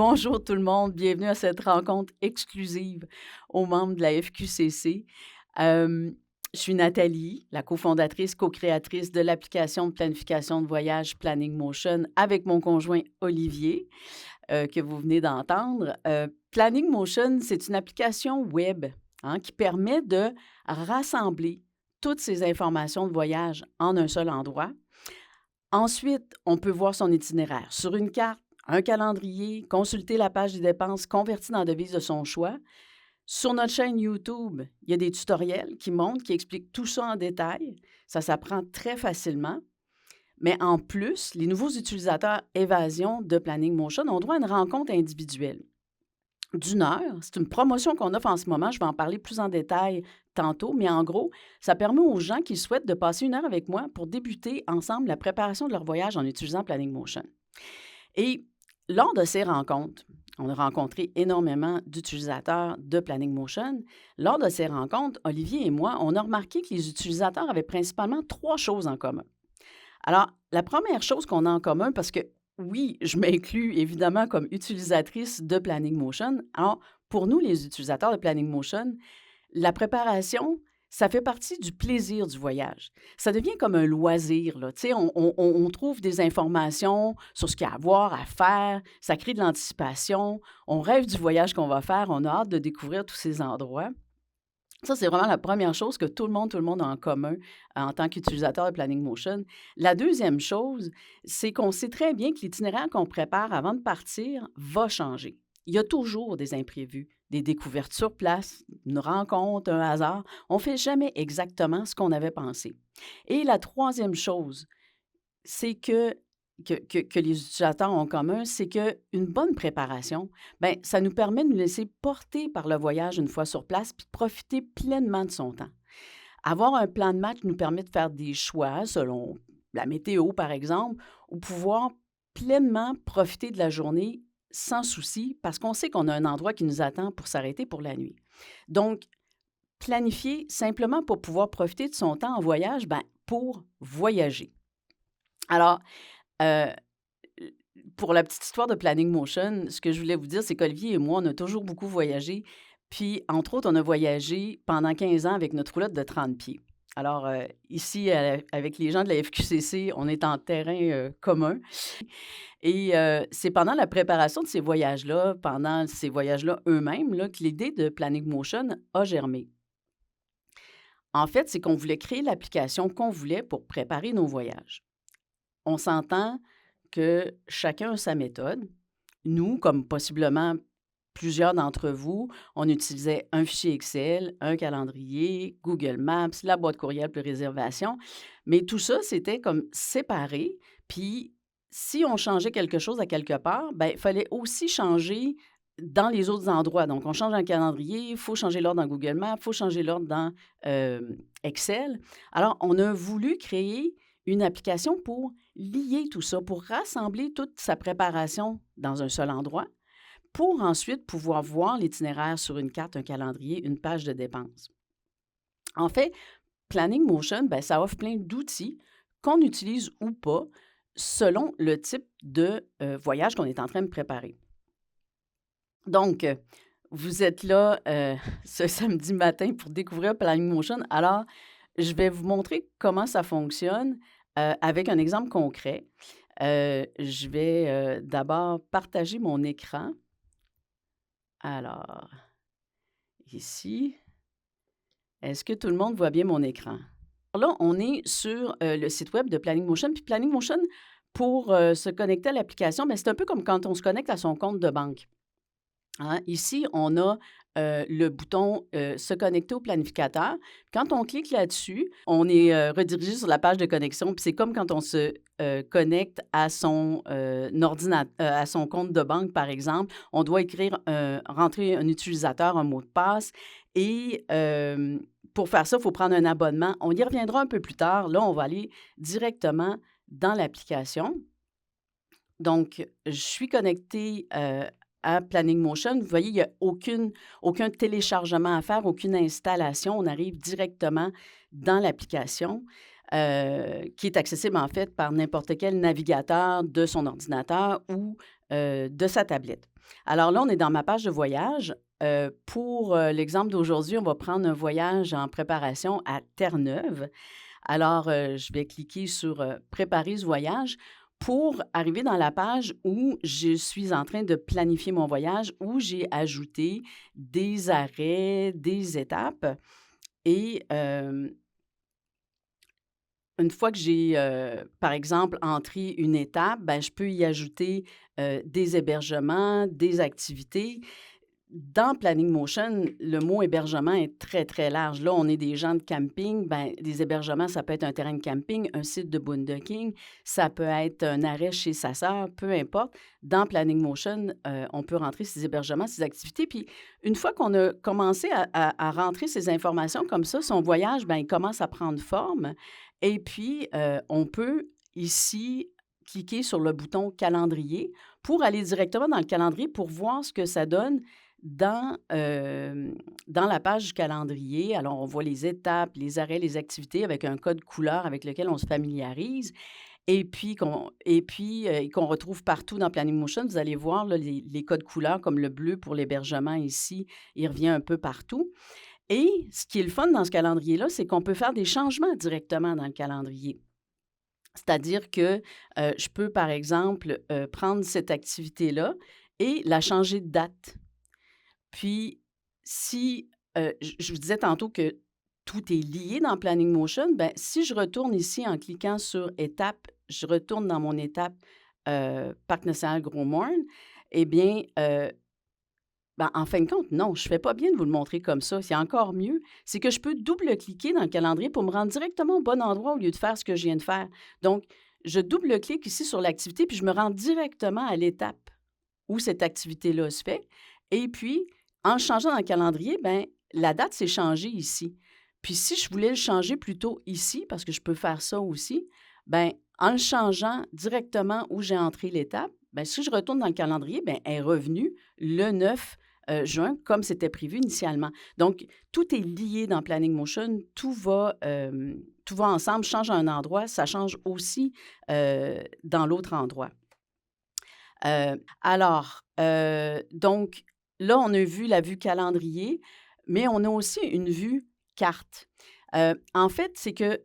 Bonjour tout le monde, bienvenue à cette rencontre exclusive aux membres de la FQCC. Euh, je suis Nathalie, la cofondatrice, co-créatrice de l'application de planification de voyage Planning Motion avec mon conjoint Olivier, que vous venez d'entendre. Planning Motion, c'est une application web qui permet de rassembler toutes ces informations de voyage en un seul endroit. Ensuite, on peut voir son itinéraire sur une carte, un calendrier, consulter la page des dépenses convertie dans devise de son choix. Sur notre chaîne YouTube, il y a des tutoriels qui montrent, qui expliquent tout ça en détail. Ça s'apprend très facilement. Mais en plus, les nouveaux utilisateurs Évasion de Planning Motion ont droit à une rencontre individuelle d'1 heure. C'est une promotion qu'on offre en ce moment. Je vais en parler plus en détail tantôt, mais en gros, ça permet aux gens qui souhaitent de passer 1 heure avec moi pour débuter ensemble la préparation de leur voyage en utilisant Planning Motion. Et lors de ces rencontres, on a rencontré énormément d'utilisateurs de Planning Motion. Lors de ces rencontres, Olivier et moi, on a remarqué que les utilisateurs avaient principalement 3 choses en commun. Alors, la première chose qu'on a en commun, parce que oui, je m'inclus évidemment comme utilisatrice de Planning Motion. Alors, pour nous, les utilisateurs de Planning Motion, la préparation, ça fait partie du plaisir du voyage. Ça devient comme un loisir, là. Tu sais, on trouve des informations sur ce qu'il y a à voir, à faire. Ça crée de l'anticipation. On rêve du voyage qu'on va faire. On a hâte de découvrir tous ces endroits. Ça, c'est vraiment la première chose que tout le monde a en commun en tant qu'utilisateur de Planning Motion. La deuxième chose, c'est qu'on sait très bien que l'itinéraire qu'on prépare avant de partir va changer. Il y a toujours des imprévus, des découvertes sur place, une rencontre, un hasard. On ne fait jamais exactement ce qu'on avait pensé. Et la troisième chose, c'est que les utilisateurs ont en commun, c'est qu'une bonne préparation, bien, ça nous permet de nous laisser porter par le voyage une fois sur place puis de profiter pleinement de son temps. Avoir un plan de match nous permet de faire des choix selon la météo, par exemple, ou pouvoir pleinement profiter de la journée sans souci parce qu'on sait qu'on a un endroit qui nous attend pour s'arrêter pour la nuit. Donc, planifier simplement pour pouvoir profiter de son temps en voyage, bien, pour voyager. Alors, euh, pour la petite histoire de Planning Motion, ce que je voulais vous dire, c'est qu'Olivier et moi, on a toujours beaucoup voyagé. Puis, entre autres, on a voyagé pendant 15 ans avec notre roulotte de 30 pieds. Alors, ici, avec les gens de la FQCC, on est en terrain commun. Et c'est pendant la préparation de ces voyages-là, pendant ces voyages-là eux-mêmes, là, que l'idée de Planning Motion a germé. En fait, c'est qu'on voulait créer l'application qu'on voulait pour préparer nos voyages. On s'entend que chacun a sa méthode. Nous, comme possiblement plusieurs d'entre vous, on utilisait un fichier Excel, un calendrier, Google Maps, la boîte courriel pour réservation. Mais tout ça, c'était comme séparé. Puis, si on changeait quelque chose à quelque part, bien, il fallait aussi changer dans les autres endroits. Donc, on change un calendrier, il faut changer l'ordre dans Google Maps, il faut changer l'ordre dans Excel. Alors, on a voulu créer une application pour lier tout ça, pour rassembler toute sa préparation dans un seul endroit, pour ensuite pouvoir voir l'itinéraire sur une carte, un calendrier, une page de dépenses. En fait, Planning Motion, bien, ça offre plein d'outils qu'on utilise ou pas selon le type de voyage qu'on est en train de préparer. Donc, vous êtes là ce samedi matin pour découvrir Planning Motion. Alors, je vais vous montrer comment ça fonctionne avec un exemple concret. Je vais d'abord partager mon écran. Alors, ici, est-ce que tout le monde voit bien mon écran? Alors là, on est sur le site web de Planning Motion. Puis Planning Motion, pour se connecter à l'application, bien, c'est un peu comme quand on se connecte à son compte de banque. Ici, on a le bouton Se connecter au planificateur. Quand on clique là-dessus, on est redirigé sur la page de connexion. Puis c'est comme quand on se connecte à son ordinateur, à son compte de banque, par exemple. On doit rentrer un utilisateur, un mot de passe. Et pour faire ça, il faut prendre un abonnement. On y reviendra un peu plus tard. Là, on va aller directement dans l'application. Donc, je suis connectée à Planning Motion. Vous voyez, il n'y a aucun téléchargement à faire, aucune installation. On arrive directement dans l'application qui est accessible en fait par n'importe quel navigateur de son ordinateur ou de sa tablette. Alors là, on est dans ma page de voyage. Pour l'exemple d'aujourd'hui, on va prendre un voyage en préparation à Terre-Neuve. Alors, je vais cliquer sur Préparer ce voyage pour arriver dans la page où je suis en train de planifier mon voyage, où j'ai ajouté des arrêts, des étapes. Et une fois que j'ai, par exemple, entré une étape, ben, je peux y ajouter des hébergements, des activités. Dans Planning Motion, le mot hébergement est très, très large. Là, on est des gens de camping. Ben, des hébergements, ça peut être un terrain de camping, un site de boondocking, ça peut être un arrêt chez sa sœur, peu importe. Dans Planning Motion, on peut rentrer ces hébergements, ces activités. Puis, une fois qu'on a commencé à rentrer ces informations comme ça, son voyage, ben, il commence à prendre forme. Et puis, on peut ici cliquer sur le bouton calendrier pour aller directement dans le calendrier pour voir ce que ça donne dans la page du calendrier. Alors, on voit les étapes, les arrêts, les activités avec un code couleur avec lequel on se familiarise et puis qu'on retrouve partout dans Planning Motion. Vous allez voir là, les codes couleurs comme le bleu pour l'hébergement ici, il revient un peu partout. Et ce qui est le fun dans ce calendrier-là, c'est qu'on peut faire des changements directement dans le calendrier. C'est-à-dire que je peux, par exemple, prendre cette activité-là et la changer de date. Puis, si je vous disais tantôt que tout est lié dans Planning Motion, ben si je retourne ici en cliquant sur Étape, je retourne dans mon étape Parc national Gros-Morne, eh bien, ben, en fin de compte, non, je ne fais pas bien de vous le montrer comme ça. C'est encore mieux. C'est que je peux double-cliquer dans le calendrier pour me rendre directement au bon endroit au lieu de faire ce que je viens de faire. Donc, je double-clique ici sur l'activité, puis je me rends directement à l'étape où cette activité-là se fait. Et puis, en changeant dans le calendrier, ben la date s'est changée ici. Puis si je voulais le changer plutôt ici, parce que je peux faire ça aussi, ben en le changeant directement où j'ai entré l'étape, ben si je retourne dans le calendrier, ben elle est revenue le 9 juin, comme c'était prévu initialement. Donc, tout est lié dans Planning Motion, tout va ensemble, change à un endroit, ça change aussi dans l'autre endroit. Donc, là, on a vu la vue calendrier, mais on a aussi une vue carte. En fait, c'est que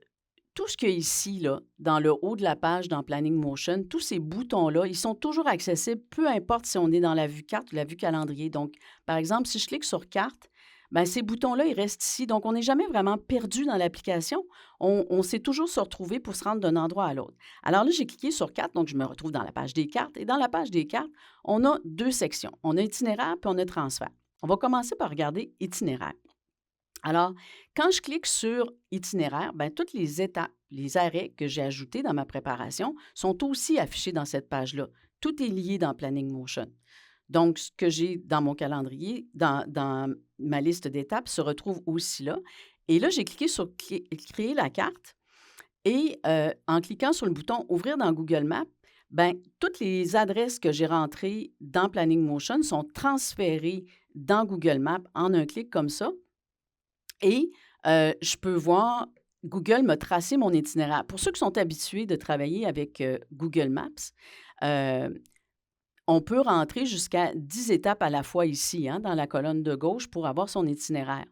tout ce qu'il y a ici, là, dans le haut de la page, dans Planning Motion, tous ces boutons-là, ils sont toujours accessibles, peu importe si on est dans la vue carte ou la vue calendrier. Donc, par exemple, si je clique sur carte, bien, ces boutons-là, ils restent ici. Donc, on n'est jamais vraiment perdu dans l'application. On sait toujours se retrouver pour se rendre d'un endroit à l'autre. Alors là, j'ai cliqué sur carte, donc je me retrouve dans la page des cartes. Et dans la page des cartes, on a deux sections. On a itinéraire puis on a transfert. On va commencer par regarder itinéraire. Alors, quand je clique sur itinéraire, bien, toutes les étapes, les arrêts que j'ai ajoutés dans ma préparation sont aussi affichés dans cette page-là. Tout est lié dans Planning Motion. Donc, ce que j'ai dans mon calendrier, dans ma liste d'étapes, se retrouve aussi là. Et là, j'ai cliqué sur Créer la carte et en cliquant sur le bouton Ouvrir dans Google Maps, bien, toutes les adresses que j'ai rentrées dans Planning Motion sont transférées dans Google Maps en un clic comme ça. Et je peux voir, Google m'a tracé mon itinéraire. Pour ceux qui sont habitués de travailler avec Google Maps, on peut rentrer jusqu'à 10 étapes à la fois ici, hein, dans la colonne de gauche, pour avoir son itinéraire.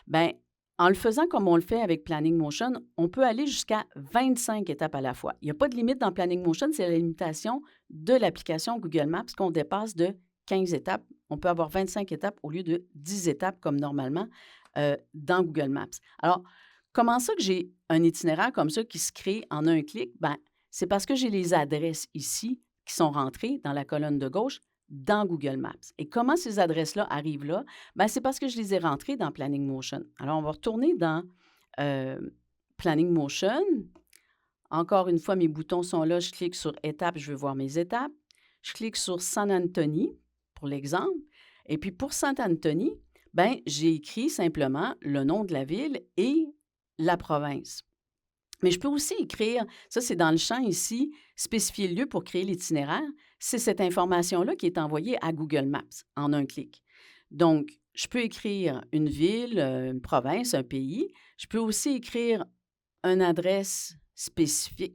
Bien, en le faisant comme on le fait avec Planning Motion, on peut aller jusqu'à 25 étapes à la fois. Il n'y a pas de limite dans Planning Motion, c'est la limitation de l'application Google Maps qu'on dépasse de 15 étapes. On peut avoir 25 étapes au lieu de 10 étapes comme normalement dans Google Maps. Alors, comment ça que j'ai un itinéraire comme ça qui se crée en un clic? Bien, c'est parce que j'ai les adresses ici qui sont rentrées dans la colonne de gauche dans Google Maps. Et comment ces adresses-là arrivent là? Bien, c'est parce que je les ai rentrées dans Planning Motion. Alors, on va retourner dans Planning Motion. Encore une fois, mes boutons sont là. Je clique sur Étapes, je veux voir mes étapes. Je clique sur San Antonio, pour l'exemple. Et puis, pour San Antonio, bien, j'ai écrit simplement le nom de la ville et la province. Mais je peux aussi écrire, ça c'est dans le champ ici, spécifier le lieu pour créer l'itinéraire. C'est cette information-là qui est envoyée à Google Maps en un clic. Donc, je peux écrire une ville, une province, un pays. Je peux aussi écrire une adresse spécifique,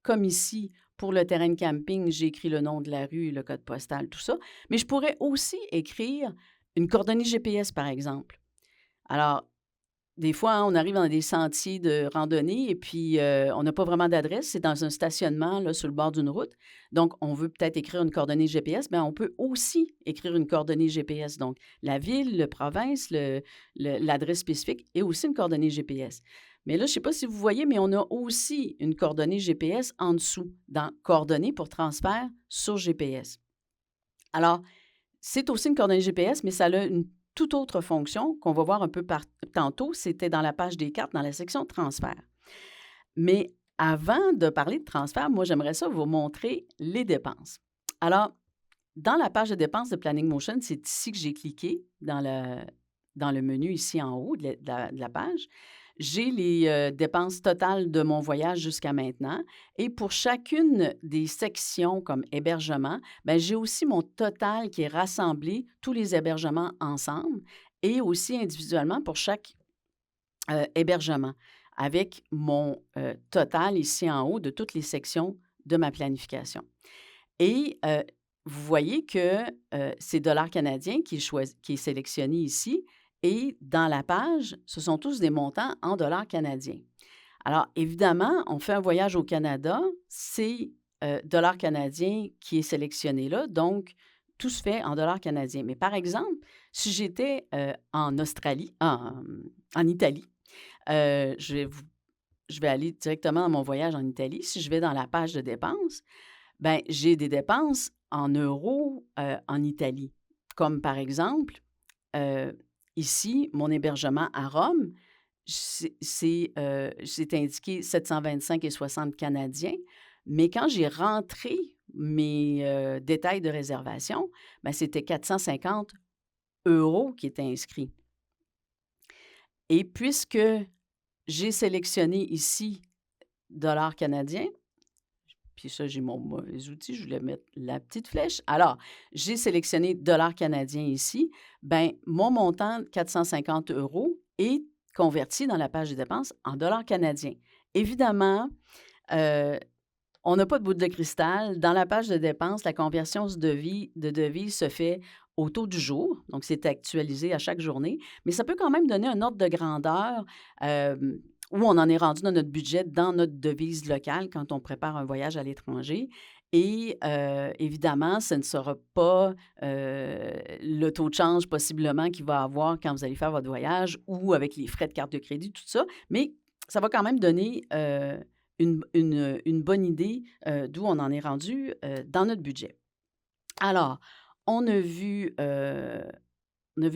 comme ici Pour le terrain de camping, j'écris le nom de la rue, le code postal, tout ça. Mais je pourrais aussi écrire une coordonnée GPS, par exemple. Alors, des fois, hein, on arrive dans des sentiers de randonnée et puis on n'a pas vraiment d'adresse. C'est dans un stationnement là, sur le bord d'une route. Donc, on veut peut-être écrire une coordonnée GPS, mais on peut aussi écrire une coordonnée GPS. Donc, la ville, la province, l'adresse spécifique et aussi une coordonnée GPS. Mais là, je ne sais pas si vous voyez, mais on a aussi une coordonnée GPS en dessous, dans coordonnées pour transfert sur GPS. Alors, c'est aussi une coordonnée GPS, mais ça a une toute autre fonction qu'on va voir un peu tantôt. C'était dans la page des cartes, dans la section transfert. Mais avant de parler de transfert, moi, j'aimerais ça vous montrer les dépenses. Alors, dans la page de dépenses de Planning Motion, c'est ici que j'ai cliqué dans le menu ici en haut de la page. J'ai les dépenses totales de mon voyage jusqu'à maintenant. Et pour chacune des sections comme hébergement, bien, j'ai aussi mon total qui est rassemblé, tous les hébergements ensemble, et aussi individuellement pour chaque hébergement, avec mon total ici en haut de toutes les sections de ma planification. Et vous voyez que c'est dollar canadien qui est sélectionné ici. Et dans la page, ce sont tous des montants en dollars canadiens. Alors, évidemment, on fait un voyage au Canada, c'est dollars canadiens qui est sélectionné là, donc tout se fait en dollars canadiens. Mais par exemple, si j'étais en Australie, en Italie, je vais aller directement dans mon voyage en Italie. Si je vais dans la page de dépenses, bien, j'ai des dépenses en euros en Italie. Comme par exemple, ici, mon hébergement à Rome, c'est indiqué 725,60 canadiens. Mais quand j'ai rentré mes détails de réservation, bien, c'était 450 € qui étaient inscrits. Et puisque j'ai sélectionné ici dollars canadiens, puis ça, j'ai mon mauvais outil, je voulais mettre la petite flèche. Alors, j'ai sélectionné dollars canadiens ici. Bien, mon montant, 450 € est converti dans la page de dépenses en dollars canadiens. Évidemment, on n'a pas de boule de cristal. Dans la page de dépenses, la conversion de devise se fait au taux du jour. Donc, c'est actualisé à chaque journée. Mais ça peut quand même donner un ordre de grandeur où on en est rendu dans notre budget, dans notre devise locale quand on prépare un voyage à l'étranger. Et évidemment, ce ne sera pas le taux de change possiblement qu'il va avoir quand vous allez faire votre voyage ou avec les frais de carte de crédit, tout ça. Mais ça va quand même donner une bonne idée d'où on en est rendu dans notre budget. Alors, on a vu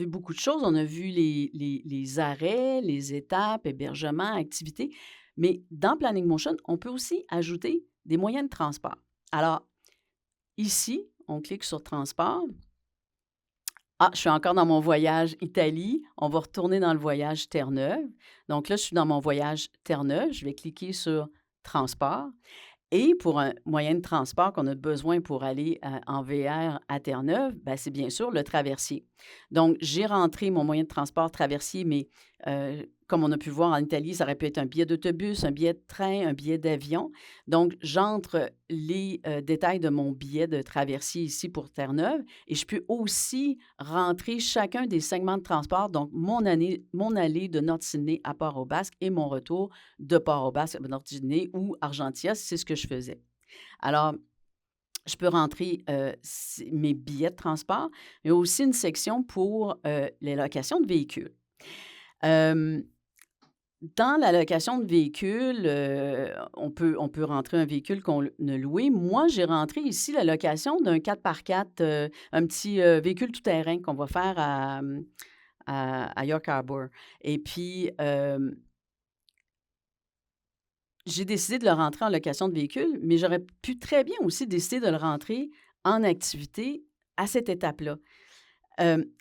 beaucoup de choses. On a vu les arrêts, les étapes, hébergement, activités. Mais dans Planning Motion, on peut aussi ajouter des moyens de transport. Alors, ici, on clique sur Transport. Ah, je suis encore dans mon voyage Italie. On va retourner dans le voyage Terre-Neuve. Donc là, je suis dans mon voyage Terre-Neuve. Je vais cliquer sur Transport. Et pour un moyen de transport qu'on a besoin pour aller en VR à Terre-Neuve, bien, c'est bien sûr le traversier. Donc, j'ai rentré mon moyen de transport traversier, mais comme on a pu voir en Italie, ça aurait pu être un billet d'autobus, un billet de train, un billet d'avion. Donc, j'entre les détails de mon billet de traversier ici pour Terre-Neuve et je peux aussi rentrer chacun des segments de transport, donc mon allée de Nord-Sydney à Port-au-Basque et mon retour de Port-au-Basque à Nord-Sydney ou Argentia, c'est ce que je faisais. Alors, je peux rentrer mes billets de transport, mais aussi une section pour les locations de véhicules. Dans la location de véhicules, on peut rentrer un véhicule qu'on a loué. Moi, j'ai rentré ici la location d'un 4x4, un petit véhicule tout-terrain qu'on va faire à York Harbour. Et puis, j'ai décidé de le rentrer en location de véhicule, mais j'aurais pu très bien aussi décider de le rentrer en activité à cette étape-là.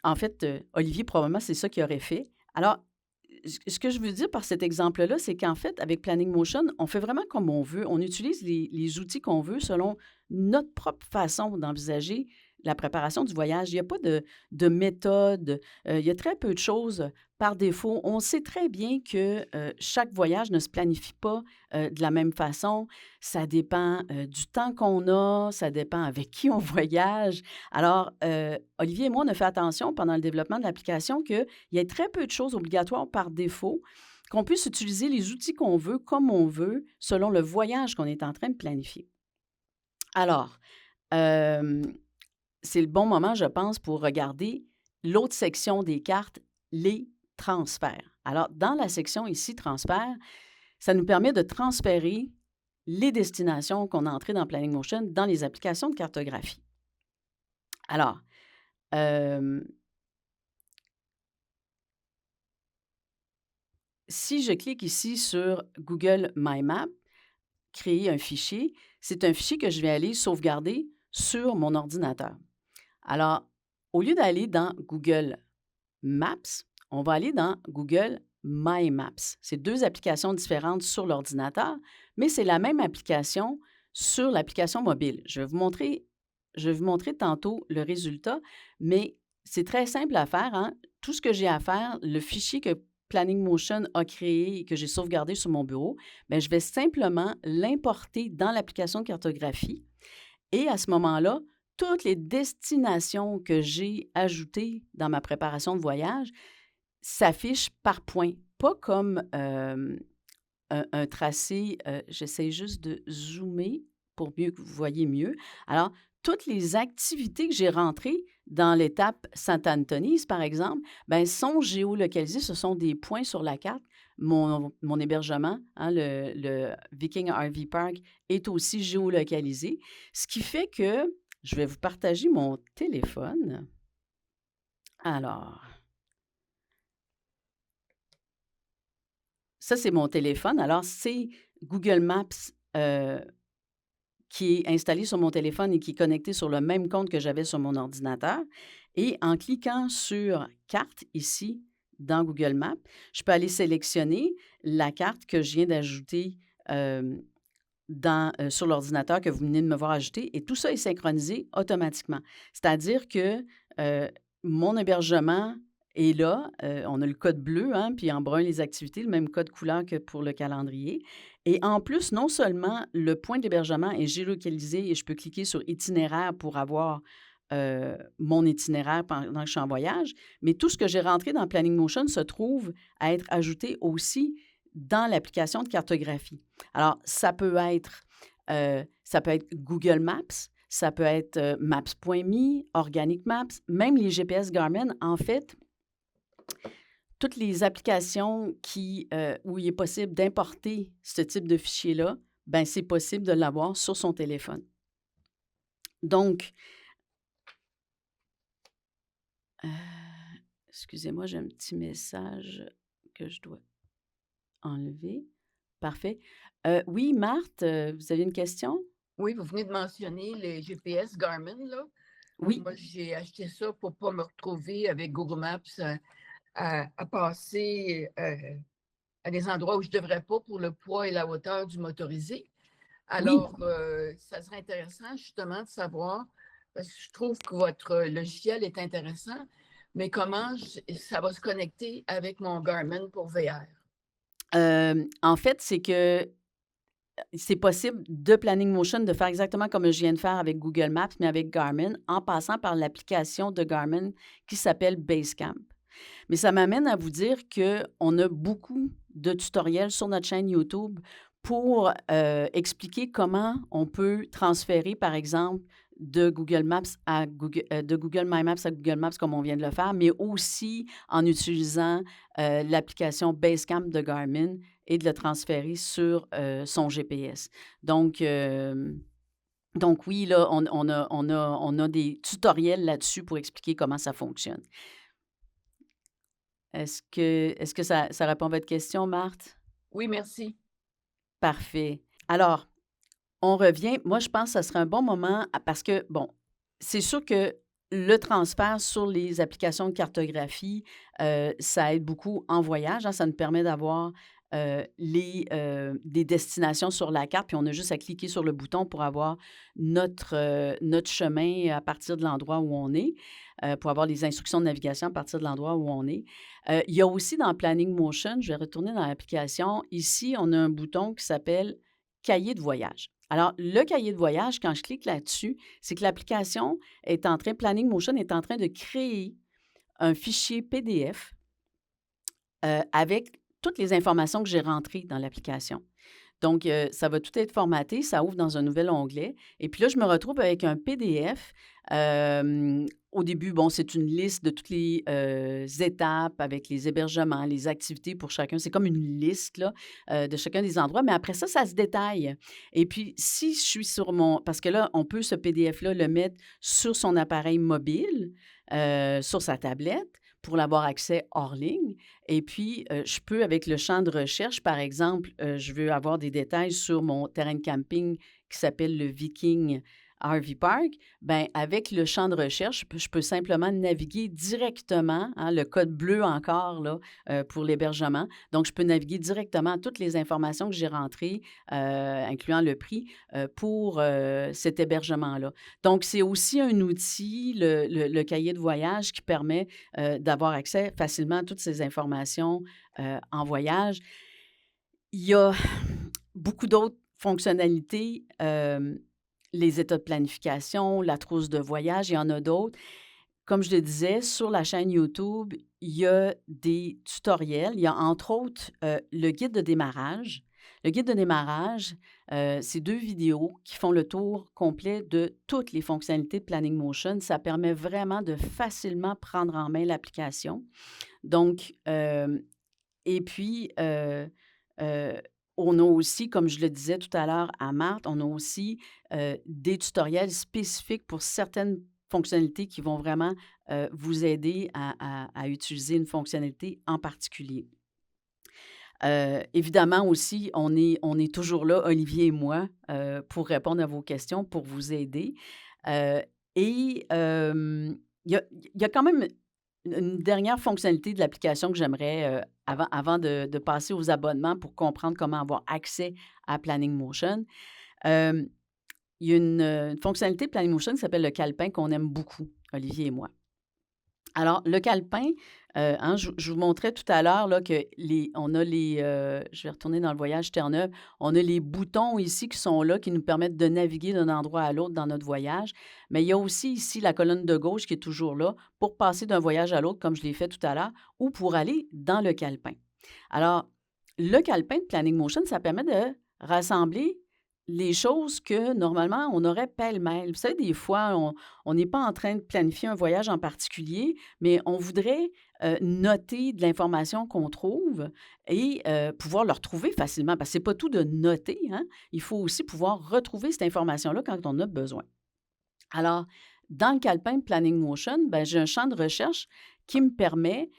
En fait, Olivier, probablement, c'est ça qu'il aurait fait. Alors, ce que je veux dire par cet exemple-là, c'est qu'en fait, avec Planning Motion, on fait vraiment comme on veut. On utilise les outils qu'on veut selon notre propre façon d'envisager la préparation du voyage, il n'y a pas de méthode, il y a très peu de choses par défaut. On sait très bien que chaque voyage ne se planifie pas de la même façon. Ça dépend du temps qu'on a, ça dépend avec qui on voyage. Alors, Olivier et moi, on a fait attention pendant le développement de l'application qu'il y ait très peu de choses obligatoires par défaut, qu'on puisse utiliser les outils qu'on veut, comme on veut, selon le voyage qu'on est en train de planifier. Alors, c'est le bon moment, je pense, pour regarder l'autre section des cartes, les transferts. Alors, dans la section ici, transferts, ça nous permet de transférer les destinations qu'on a entrées dans Planning Motion dans les applications de cartographie. Alors, si je clique ici sur Google My Map, créer un fichier, c'est un fichier que je vais aller sauvegarder sur mon ordinateur. Alors, au lieu d'aller dans Google Maps, on va aller dans Google My Maps. C'est deux applications différentes sur l'ordinateur, mais c'est la même application sur l'application mobile. Je vais vous montrer tantôt le résultat, mais c'est très simple à faire, hein? Tout ce que j'ai à faire, le fichier que Planning Motion a créé et que j'ai sauvegardé sur mon bureau, bien, je vais simplement l'importer dans l'application de cartographie. Et à ce moment-là, toutes les destinations que j'ai ajoutées dans ma préparation de voyage s'affichent par point, pas comme un tracé. J'essaie juste de zoomer pour mieux que vous voyez mieux. Alors, toutes les activités que j'ai rentrées dans l'étape Saint-Anthony, par exemple, bien, sont géolocalisées. Ce sont des points sur la carte. Mon hébergement, hein, le Viking RV Park, est aussi géolocalisé. Ce qui fait que je vais vous partager mon téléphone. Alors, ça, c'est mon téléphone. Alors, c'est Google Maps qui est installé sur mon téléphone et qui est connecté sur le même compte que j'avais sur mon ordinateur. Et en cliquant sur Carte ici, dans Google Maps, je peux aller sélectionner la carte que je viens d'ajouter sur l'ordinateur que vous venez de me voir ajouter. Et tout ça est synchronisé automatiquement. C'est-à-dire que mon hébergement est là. On a le code bleu, hein, puis en brun les activités, le même code couleur que pour le calendrier. Et en plus, non seulement le point d'hébergement est géolocalisé et je peux cliquer sur itinéraire pour avoir mon itinéraire pendant que je suis en voyage, mais tout ce que j'ai rentré dans Planning Motion se trouve à être ajouté aussi dans l'application de cartographie. Alors, ça peut être Google Maps, ça peut être Maps.me, Organic Maps, même les GPS Garmin. En fait, toutes les applications où il est possible d'importer ce type de fichier-là, ben c'est possible de l'avoir sur son téléphone. Donc, excusez-moi, j'ai un petit message que je dois enlever. Parfait. Oui, Marthe, vous avez une question? Oui, vous venez de mentionner les GPS Garmin, là. Oui. Moi, j'ai acheté ça pour ne pas me retrouver avec Google Maps à passer à des endroits où je ne devrais pas pour le poids et la hauteur du motorisé. Alors, ça serait intéressant justement de savoir, parce que je trouve que votre logiciel est intéressant, mais comment ça va se connecter avec mon Garmin pour VR? En fait, c'est que c'est possible de Planning Motion de faire exactement comme je viens de faire avec Google Maps, mais avec Garmin, en passant par l'application de Garmin qui s'appelle Basecamp. Mais ça m'amène à vous dire qu'on a beaucoup de tutoriels sur notre chaîne YouTube pour expliquer comment on peut transférer, par exemple, de Google Maps de Google My Maps à Google Maps, comme on vient de le faire, mais aussi en utilisant l'application Basecamp de Garmin et de le transférer sur son GPS. Donc oui, là, on a des tutoriels là-dessus pour expliquer comment ça fonctionne. Est-ce que ça répond à votre question, Marthe? Oui, merci. Parfait. Alors, on revient. Moi, je pense que ça serait un bon moment parce que, bon, c'est sûr que le transfert sur les applications de cartographie, ça aide beaucoup en voyage, hein. Ça nous permet d'avoir des destinations sur la carte, puis on a juste à cliquer sur le bouton pour avoir notre chemin à partir de l'endroit où on est, pour avoir les instructions de navigation à partir de l'endroit où on est. Il y a aussi dans Planning Motion, je vais retourner dans l'application, ici, on a un bouton qui s'appelle Cahier de voyage. Alors, le cahier de voyage, quand je clique là-dessus, c'est que l'application Planning Motion est en train de créer un fichier PDF avec toutes les informations que j'ai rentrées dans l'application. Donc, ça va tout être formaté, ça ouvre dans un nouvel onglet. Et puis là, je me retrouve avec un PDF. Au début, bon, c'est une liste de toutes les étapes avec les hébergements, les activités pour chacun. C'est comme une liste là, de chacun des endroits, mais après ça, ça se détaille. Et puis, si je suis sur parce que là, on peut ce PDF-là le mettre sur son appareil mobile, sur sa tablette, pour l'avoir accès hors ligne. Et puis, je peux, avec le champ de recherche, par exemple, je veux avoir des détails sur mon terrain de camping qui s'appelle le Viking RV Park. Bien, avec le champ de recherche, je peux simplement naviguer directement, hein, le code bleu encore là, pour l'hébergement. Donc, je peux naviguer directement toutes les informations que j'ai rentrées, incluant le prix, pour cet hébergement-là. Donc, c'est aussi un outil, le cahier de voyage, qui permet d'avoir accès facilement à toutes ces informations en voyage. Il y a beaucoup d'autres fonctionnalités, les états de planification, la trousse de voyage, il y en a d'autres. Comme je le disais, sur la chaîne YouTube, il y a des tutoriels. Il y a entre autres le guide de démarrage. Le guide de démarrage, c'est 2 vidéos qui font le tour complet de toutes les fonctionnalités de Planning Motion. Ça permet vraiment de facilement prendre en main l'application. Donc, et puis, on a aussi, comme je le disais tout à l'heure à Marthe, on a aussi des tutoriels spécifiques pour certaines fonctionnalités qui vont vraiment vous aider à utiliser une fonctionnalité en particulier. Évidemment aussi, on est toujours là, Olivier et moi, pour répondre à vos questions, pour vous aider. Et il y a quand même une dernière fonctionnalité de l'application que j'aimerais, avant de passer aux abonnements pour comprendre comment avoir accès à Planning Motion. Il y a une fonctionnalité de Planning Motion qui s'appelle le calepin qu'on aime beaucoup, Olivier et moi. Alors, le calepin, hein, je vous montrais tout à l'heure là, que on a je vais retourner dans le voyage Terre-Neuve, on a les boutons ici qui sont là, qui nous permettent de naviguer d'un endroit à l'autre dans notre voyage. Mais il y a aussi ici la colonne de gauche qui est toujours là pour passer d'un voyage à l'autre, comme je l'ai fait tout à l'heure, ou pour aller dans le calepin. Alors, le calepin de Planning Motion, ça permet de rassembler les choses que, normalement, on aurait pêle-mêle. Vous savez, des fois, on n'est pas en train de planifier un voyage en particulier, mais on voudrait noter de l'information qu'on trouve et pouvoir le retrouver facilement, parce que ce n'est pas tout de noter, hein? Il faut aussi pouvoir retrouver cette information-là quand on a besoin. Alors, dans le calepin Planning Motion, ben, j'ai un champ de recherche qui me permet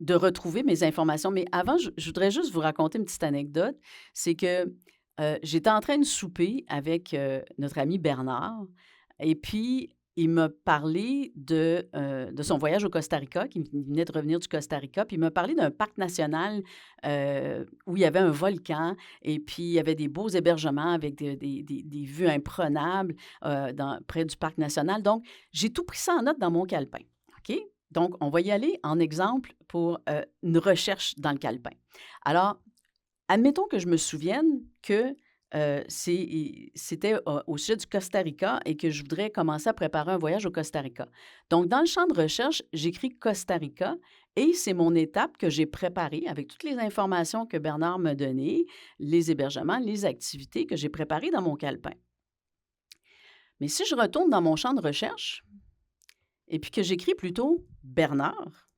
de retrouver mes informations. Mais avant, je voudrais juste vous raconter une petite anecdote. C'est que j'étais en train de souper avec notre ami Bernard et puis il m'a parlé de son voyage au Costa Rica, qu'il venait de revenir du Costa Rica, puis il m'a parlé d'un parc national où il y avait un volcan et puis il y avait des beaux hébergements avec des vues imprenables près du parc national. Donc, j'ai tout pris ça en note dans mon calepin. OK? Donc, on va y aller en exemple pour une recherche dans le calepin. Alors, admettons que je me souvienne que c'était au sujet du Costa Rica et que je voudrais commencer à préparer un voyage au Costa Rica. Donc, dans le champ de recherche, j'écris Costa Rica et c'est mon étape que j'ai préparée avec toutes les informations que Bernard m'a données, les hébergements, les activités que j'ai préparées dans mon calepin. Mais si je retourne dans mon champ de recherche, et puis que j'écris plutôt Bernard.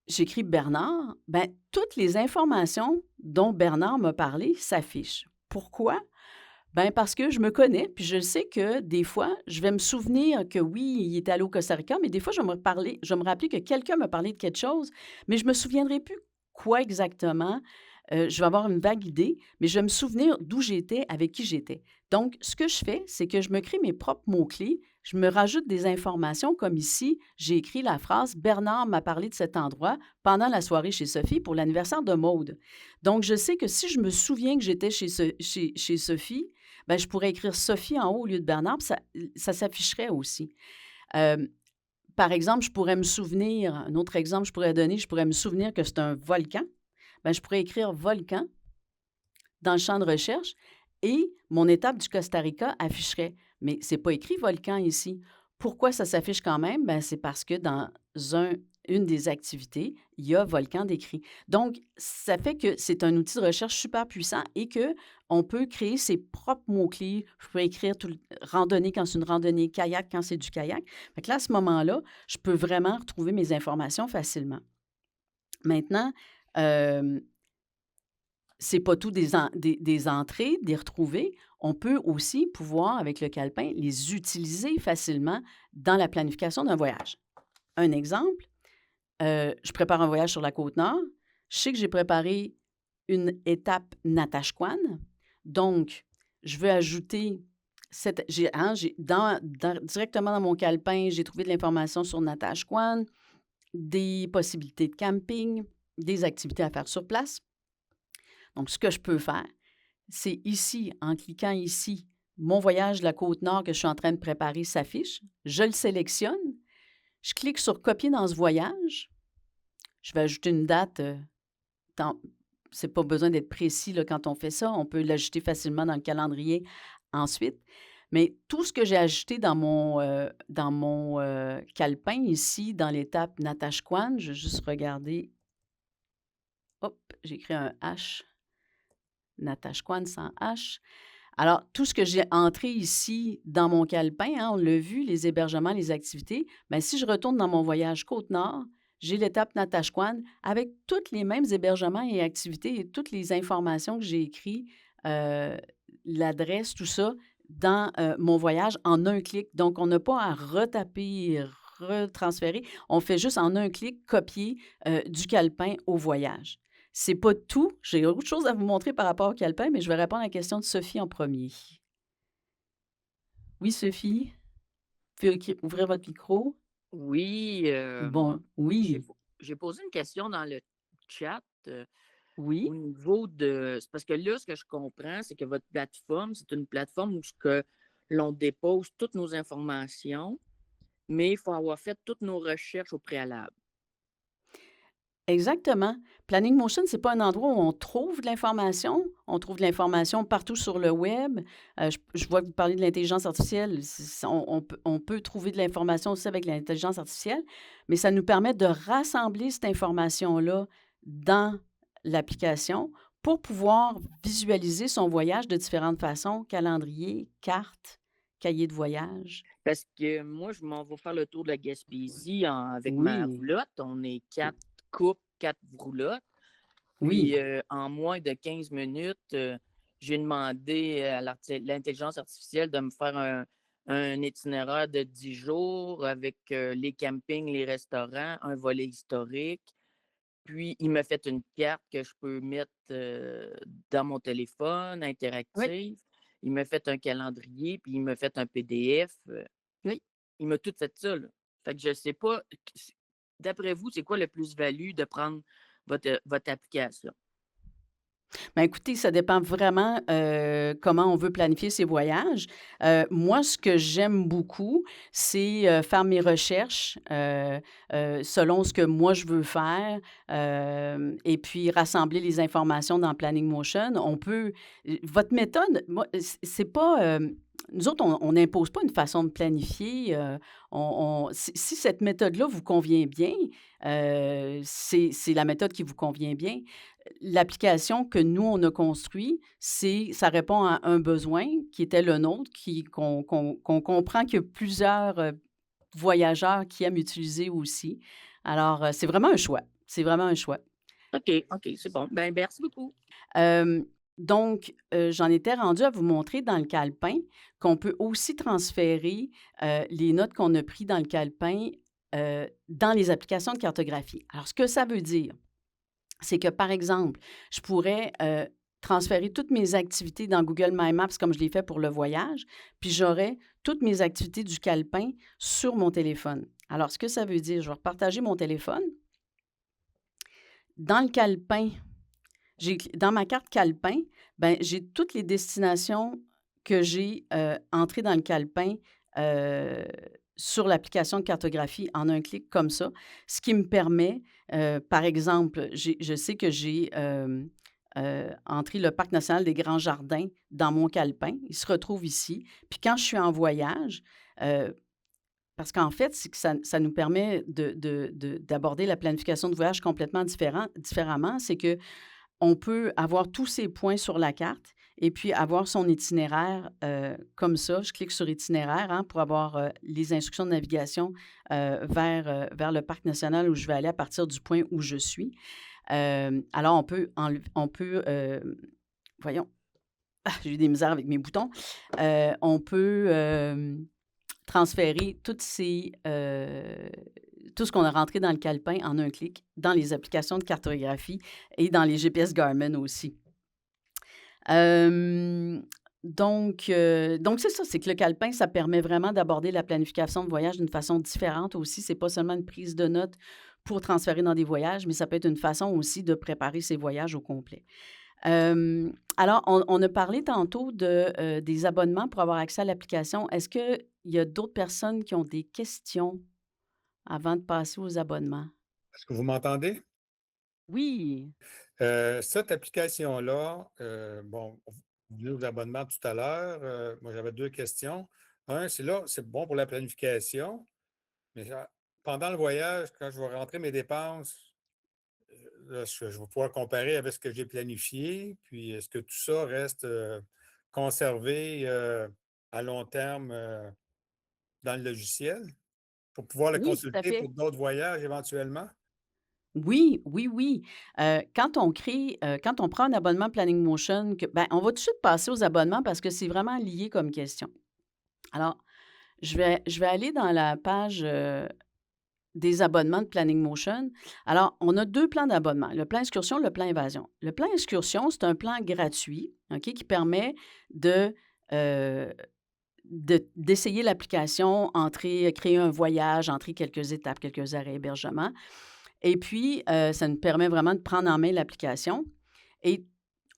J'écris Bernard, bien, toutes les informations dont Bernard m'a parlé s'affichent. Pourquoi? Bien, parce que je me connais, puis je sais que des fois, je vais me souvenir que oui, il était allé au Costa Rica, mais des fois, je vais me rappeler que quelqu'un m'a parlé de quelque chose, mais je ne me souviendrai plus quoi exactement. je vais avoir une vague idée, mais je vais me souvenir d'où j'étais, avec qui j'étais. Donc, ce que je fais, c'est que je me crée mes propres mots-clés, je me rajoute des informations comme ici, j'ai écrit la phrase: «Bernard m'a parlé de cet endroit pendant la soirée chez Sophie pour l'anniversaire de Maude». Donc, je sais que si je me souviens que j'étais chez Sophie, ben, je pourrais écrire Sophie en haut au lieu de Bernard, puis ça s'afficherait aussi. Hem, Par exemple, je pourrais me souvenir un autre exemple que je pourrais donner, je pourrais me souvenir que c'est un volcan. Ben, je pourrais écrire volcan dans le champ de recherche et mon étape du Costa Rica afficherait. Mais c'est pas écrit volcan ici. Pourquoi ça s'affiche quand même? Ben, c'est parce que dans un une des activités, il y a volcan décrit. Donc, ça fait que c'est un outil de recherche super puissant et que on peut créer ses propres mots-clés. Je peux écrire randonnée quand c'est une randonnée, kayak quand c'est du kayak. Fait que là, à ce moment-là, je peux vraiment retrouver mes informations facilement. Maintenant, hem c'est pas tout des entrées, des retrouvées. On peut aussi pouvoir, avec le calepin, les utiliser facilement dans la planification d'un voyage. Un exemple, je prépare un voyage sur la Côte-Nord. Je sais que j'ai préparé une étape Natashquan. Donc, je veux ajouter cette j'ai directement dans mon calepin, j'ai trouvé de l'information sur Natashquan, des possibilités de camping, des activités à faire sur place. Donc, ce que je peux faire, c'est ici, en cliquant ici, mon voyage de la Côte-Nord que je suis en train de préparer s'affiche. Je le sélectionne. Je clique sur copier dans ce voyage. Je vais ajouter une date. C'est pas besoin d'être précis là, quand on fait ça. On peut l'ajouter facilement dans le calendrier ensuite. Mais tout ce que j'ai ajouté dans mon calepin ici, dans l'étape Natashquan, je vais juste regarder. Hop, j'ai écrit un H. Natashquan sans H. Alors, tout ce que j'ai entré ici dans mon calepin, on l'a vu, les hébergements, les activités, bien, si je retourne dans mon voyage Côte-Nord, j'ai l'étape Natashquan avec tous les mêmes hébergements et activités et toutes les informations que j'ai écrites, l'adresse, tout ça, dans mon voyage en un clic. Donc, on n'a pas à retaper, retransférer. On fait juste en un clic copier du calepin au voyage. C'est pas tout. J'ai autre chose à vous montrer par rapport au calepin, mais je vais répondre à la question de Sophie en premier. Oui, Sophie? Vous pouvez ouvrir votre micro? Oui, Bon, j'ai oui, po j'ai posé une question dans le chat, oui, au niveau de c'est parce que là, ce que je comprends, c'est que votre plateforme, c'est une plateforme où ce que l'on dépose toutes nos informations, mais il faut avoir fait toutes nos recherches au préalable. exactement. Planning Motion, c'est pas un endroit où on trouve de l'information. On trouve de l'information partout sur le web. Je vois que vous parlez de l'intelligence artificielle. On peut trouver de l'information aussi avec l'intelligence artificielle, mais ça nous permet de rassembler cette information-là dans l'application pour pouvoir visualiser son voyage de différentes façons, calendrier, carte, cahier de voyage. Parce que moi, je m'en vais faire le tour de la Gaspésie avec ma Oui, roulotte. On est 4 couples, 4 roulottes. oui, Puis, en moins de 15 minutes, j'ai demandé à l'intelligence artificielle de me faire un itinéraire de 10 jours avec les campings, les restaurants, un volet historique. Puis, il m'a fait une carte que je peux mettre dans mon téléphone, oui. interactive. Il m'a fait un calendrier, puis il m'a fait un PDF. Oui, il m'a tout fait ça, là. Fait que je sais pas, d'après vous, c'est quoi le plus-value de prendre votre application? Ben, écoutez, ça dépend vraiment, comment on veut planifier ses voyages. Moi, ce que j'aime beaucoup, c'est, faire mes recherches, selon ce que moi je veux faire, et puis rassembler les informations dans Planning Motion. Votre méthode, moi, c'est pas, nous autres, on n'impose pas une façon de planifier, si cette méthode-là vous convient bien, c'est la méthode qui vous convient bien. L'application que nous, on a construit, ça répond à un besoin qui était le nôtre, qu'on comprend qu'il y a plusieurs, voyageurs qui aiment utiliser aussi. Alors, c'est vraiment un choix. C'est vraiment un choix. OK, OK, c'est bon. Ben, merci beaucoup. Hem, donc, j'en étais rendue à vous montrer dans le calepin qu'on peut aussi transférer, les notes qu'on a pris dans le calepin, dans les applications de cartographie. Alors, ce que ça veut dire, c'est que, par exemple, je pourrais transférer toutes mes activités dans Google My Maps comme je l'ai fait pour le voyage, puis j'aurais toutes mes activités du calepin sur mon téléphone. Alors, ce que ça veut dire, je vais repartager mon téléphone. Dans le calepin, dans ma carte calepin, ben, j'ai toutes les destinations que j'ai entrées dans le calepin euh, sur l'application de cartographie en un clic comme ça, ce qui me permet, par exemple, je sais que j'ai entré le Parc national des Grands Jardins dans mon calepin. Il se retrouve ici. Puis quand je suis en voyage, euh, parce qu'en fait, c'est que ça nous permet d'aborder la planification de voyage complètement différemment. C'est que on peut avoir tous ces points sur la carte et puis avoir son itinéraire comme ça. Je clique sur itinéraire pour avoir les instructions de navigation vers le parc national où je vais aller à partir du point où je suis. Alors, voyons, j'ai eu des misères avec mes boutons. On peut transférer tout ce qu'on a rentré dans le calepin en un clic dans les applications de cartographie et dans les GPS Garmin aussi. Donc c'est ça, c'est que le calepin, ça permet vraiment d'aborder la planification de voyage d'une façon différente aussi. C'est pas seulement une prise de notes pour transférer dans des voyages, mais ça peut être une façon aussi de préparer ses voyages au complet. Alors, on a parlé tantôt des abonnements pour avoir accès à l'application. Est-ce qu'il y a d'autres personnes qui ont des questions avant de passer aux abonnements? Est-ce que vous m'entendez? Oui, Cette application-là, bon, vous venez aux abonnements tout à l'heure. Moi, j'avais 2 questions. Un, c'est bon pour la planification, mais pendant le voyage, quand je vais rentrer mes dépenses, là, je vais pouvoir comparer avec ce que j'ai planifié, puis est-ce que tout ça reste, conservé, à long terme, dans le logiciel pour pouvoir le oui, tout à consulter pour fait. d'autres voyages éventuellement? Oui, oui, oui. Quand on prend un abonnement Planning Motion, on va tout de suite passer aux abonnements parce que c'est vraiment lié comme question. Alors, je vais aller dans la page des abonnements de Planning Motion. Alors, on a 2 plans d'abonnement, le plan excursion, le plan évasion. Le plan excursion, c'est un plan gratuit, OK, qui permet euh, d'essayer l'application, créer un voyage, entrer quelques étapes, quelques arrêts hébergement. Et puis, ça nous permet vraiment de prendre en main l'application. Et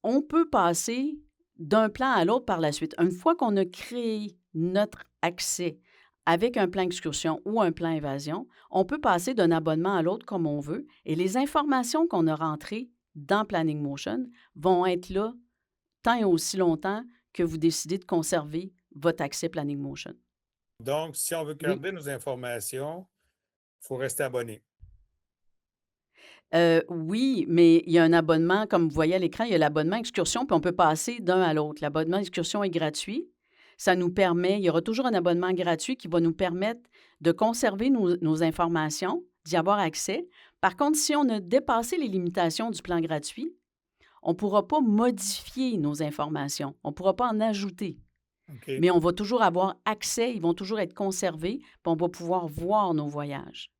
on peut passer d'un plan à l'autre par la suite. Une fois qu'on a créé notre accès avec un plan excursion ou un plan évasion, on peut passer d'un abonnement à l'autre comme on veut et les informations qu'on a rentrées dans Planning Motion vont être là tant et aussi longtemps que vous décidez de conserver votre accès Planning Motion. Donc, si on veut Oui. garder nos informations, il faut rester abonné. Oui, mais il y a un abonnement, comme vous voyez à l'écran, il y a l'abonnement excursion, puis on peut passer d'un à l'autre. L'abonnement excursion est gratuit. Ça nous permet, il y aura toujours un abonnement gratuit qui va nous permettre de conserver nos informations, d'y avoir accès. Par contre, si on a dépassé les limitations du plan gratuit, on ne pourra pas modifier nos informations. On ne pourra pas en ajouter. OK. Mais on va toujours avoir accès, ils vont toujours être conservés, puis on va pouvoir voir nos voyages.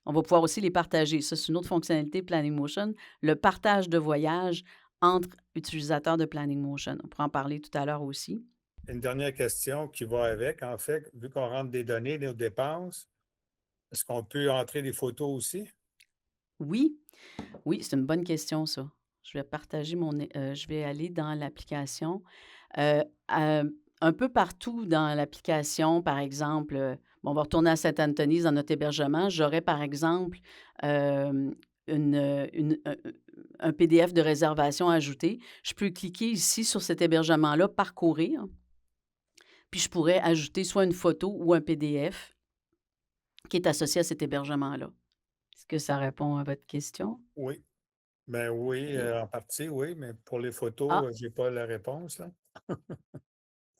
On va pouvoir aussi les partager. Ça, c'est une autre fonctionnalité Planning Motion, le partage de voyages entre utilisateurs de Planning Motion. On pourra en parler tout à l'heure aussi. Une dernière question qui va avec, en fait, vu qu'on rentre des données, nos dépenses, est-ce qu'on peut entrer des photos aussi? Oui, oui, c'est une bonne question, ça. Je vais partager je vais aller dans l'application. Euh, euh, un peu partout dans l'application, par exemple, on va retourner à Saint-Anthony dans notre hébergement. J'aurais, par exemple, euh, un PDF de réservation ajouté. Je peux cliquer ici sur cet hébergement-là, parcourir, puis je pourrais ajouter soit une photo ou un PDF qui est associé à cet hébergement-là. Est-ce que ça répond à votre question? Oui. Ben oui, OK. en partie, oui, mais pour les photos, Ah, je n'ai pas la réponse, là.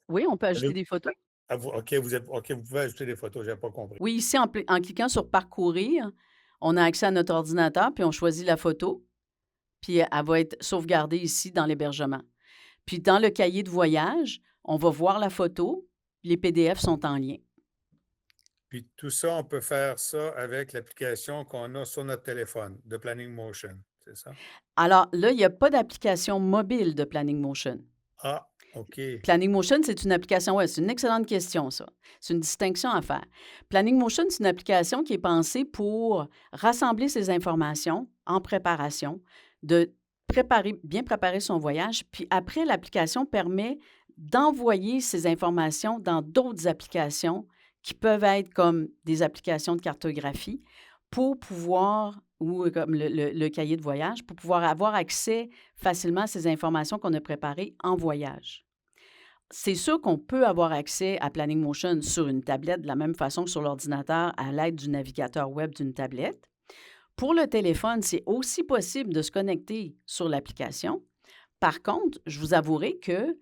oui, on peut ajouter Avez- des photos. OK, OK, vous pouvez ajouter des photos, je n'avais pas compris. Oui, ici, en cliquant sur Parcourir, on a accès à notre ordinateur, puis on choisit la photo, puis elle va être sauvegardée ici dans l'hébergement. Puis dans le cahier de voyage, on va voir la photo, les PDF sont en lien. Puis tout ça, on peut faire ça avec l'application qu'on a sur notre téléphone de Planning Motion. c'est ça? Alors là, il n'y a pas d'application mobile de Planning Motion. Ah, OK. Planning Motion, c'est une application web. C'est une excellente question, ça. C'est une distinction à faire. Planning Motion, c'est une application qui est pensée pour rassembler ces informations en préparation, de bien préparer son voyage. Puis après, l'application permet d'envoyer ces informations dans d'autres applications qui peuvent être comme des applications de cartographie pour pouvoir, ou comme le cahier de voyage, pour pouvoir avoir accès facilement à ces informations qu'on a préparées en voyage. C'est sûr qu'on peut avoir accès à Planning Motion sur une tablette de la même façon que sur l'ordinateur à l'aide du navigateur web d'une tablette. Pour le téléphone, c'est aussi possible de se connecter sur l'application. Par contre, je vous avouerai que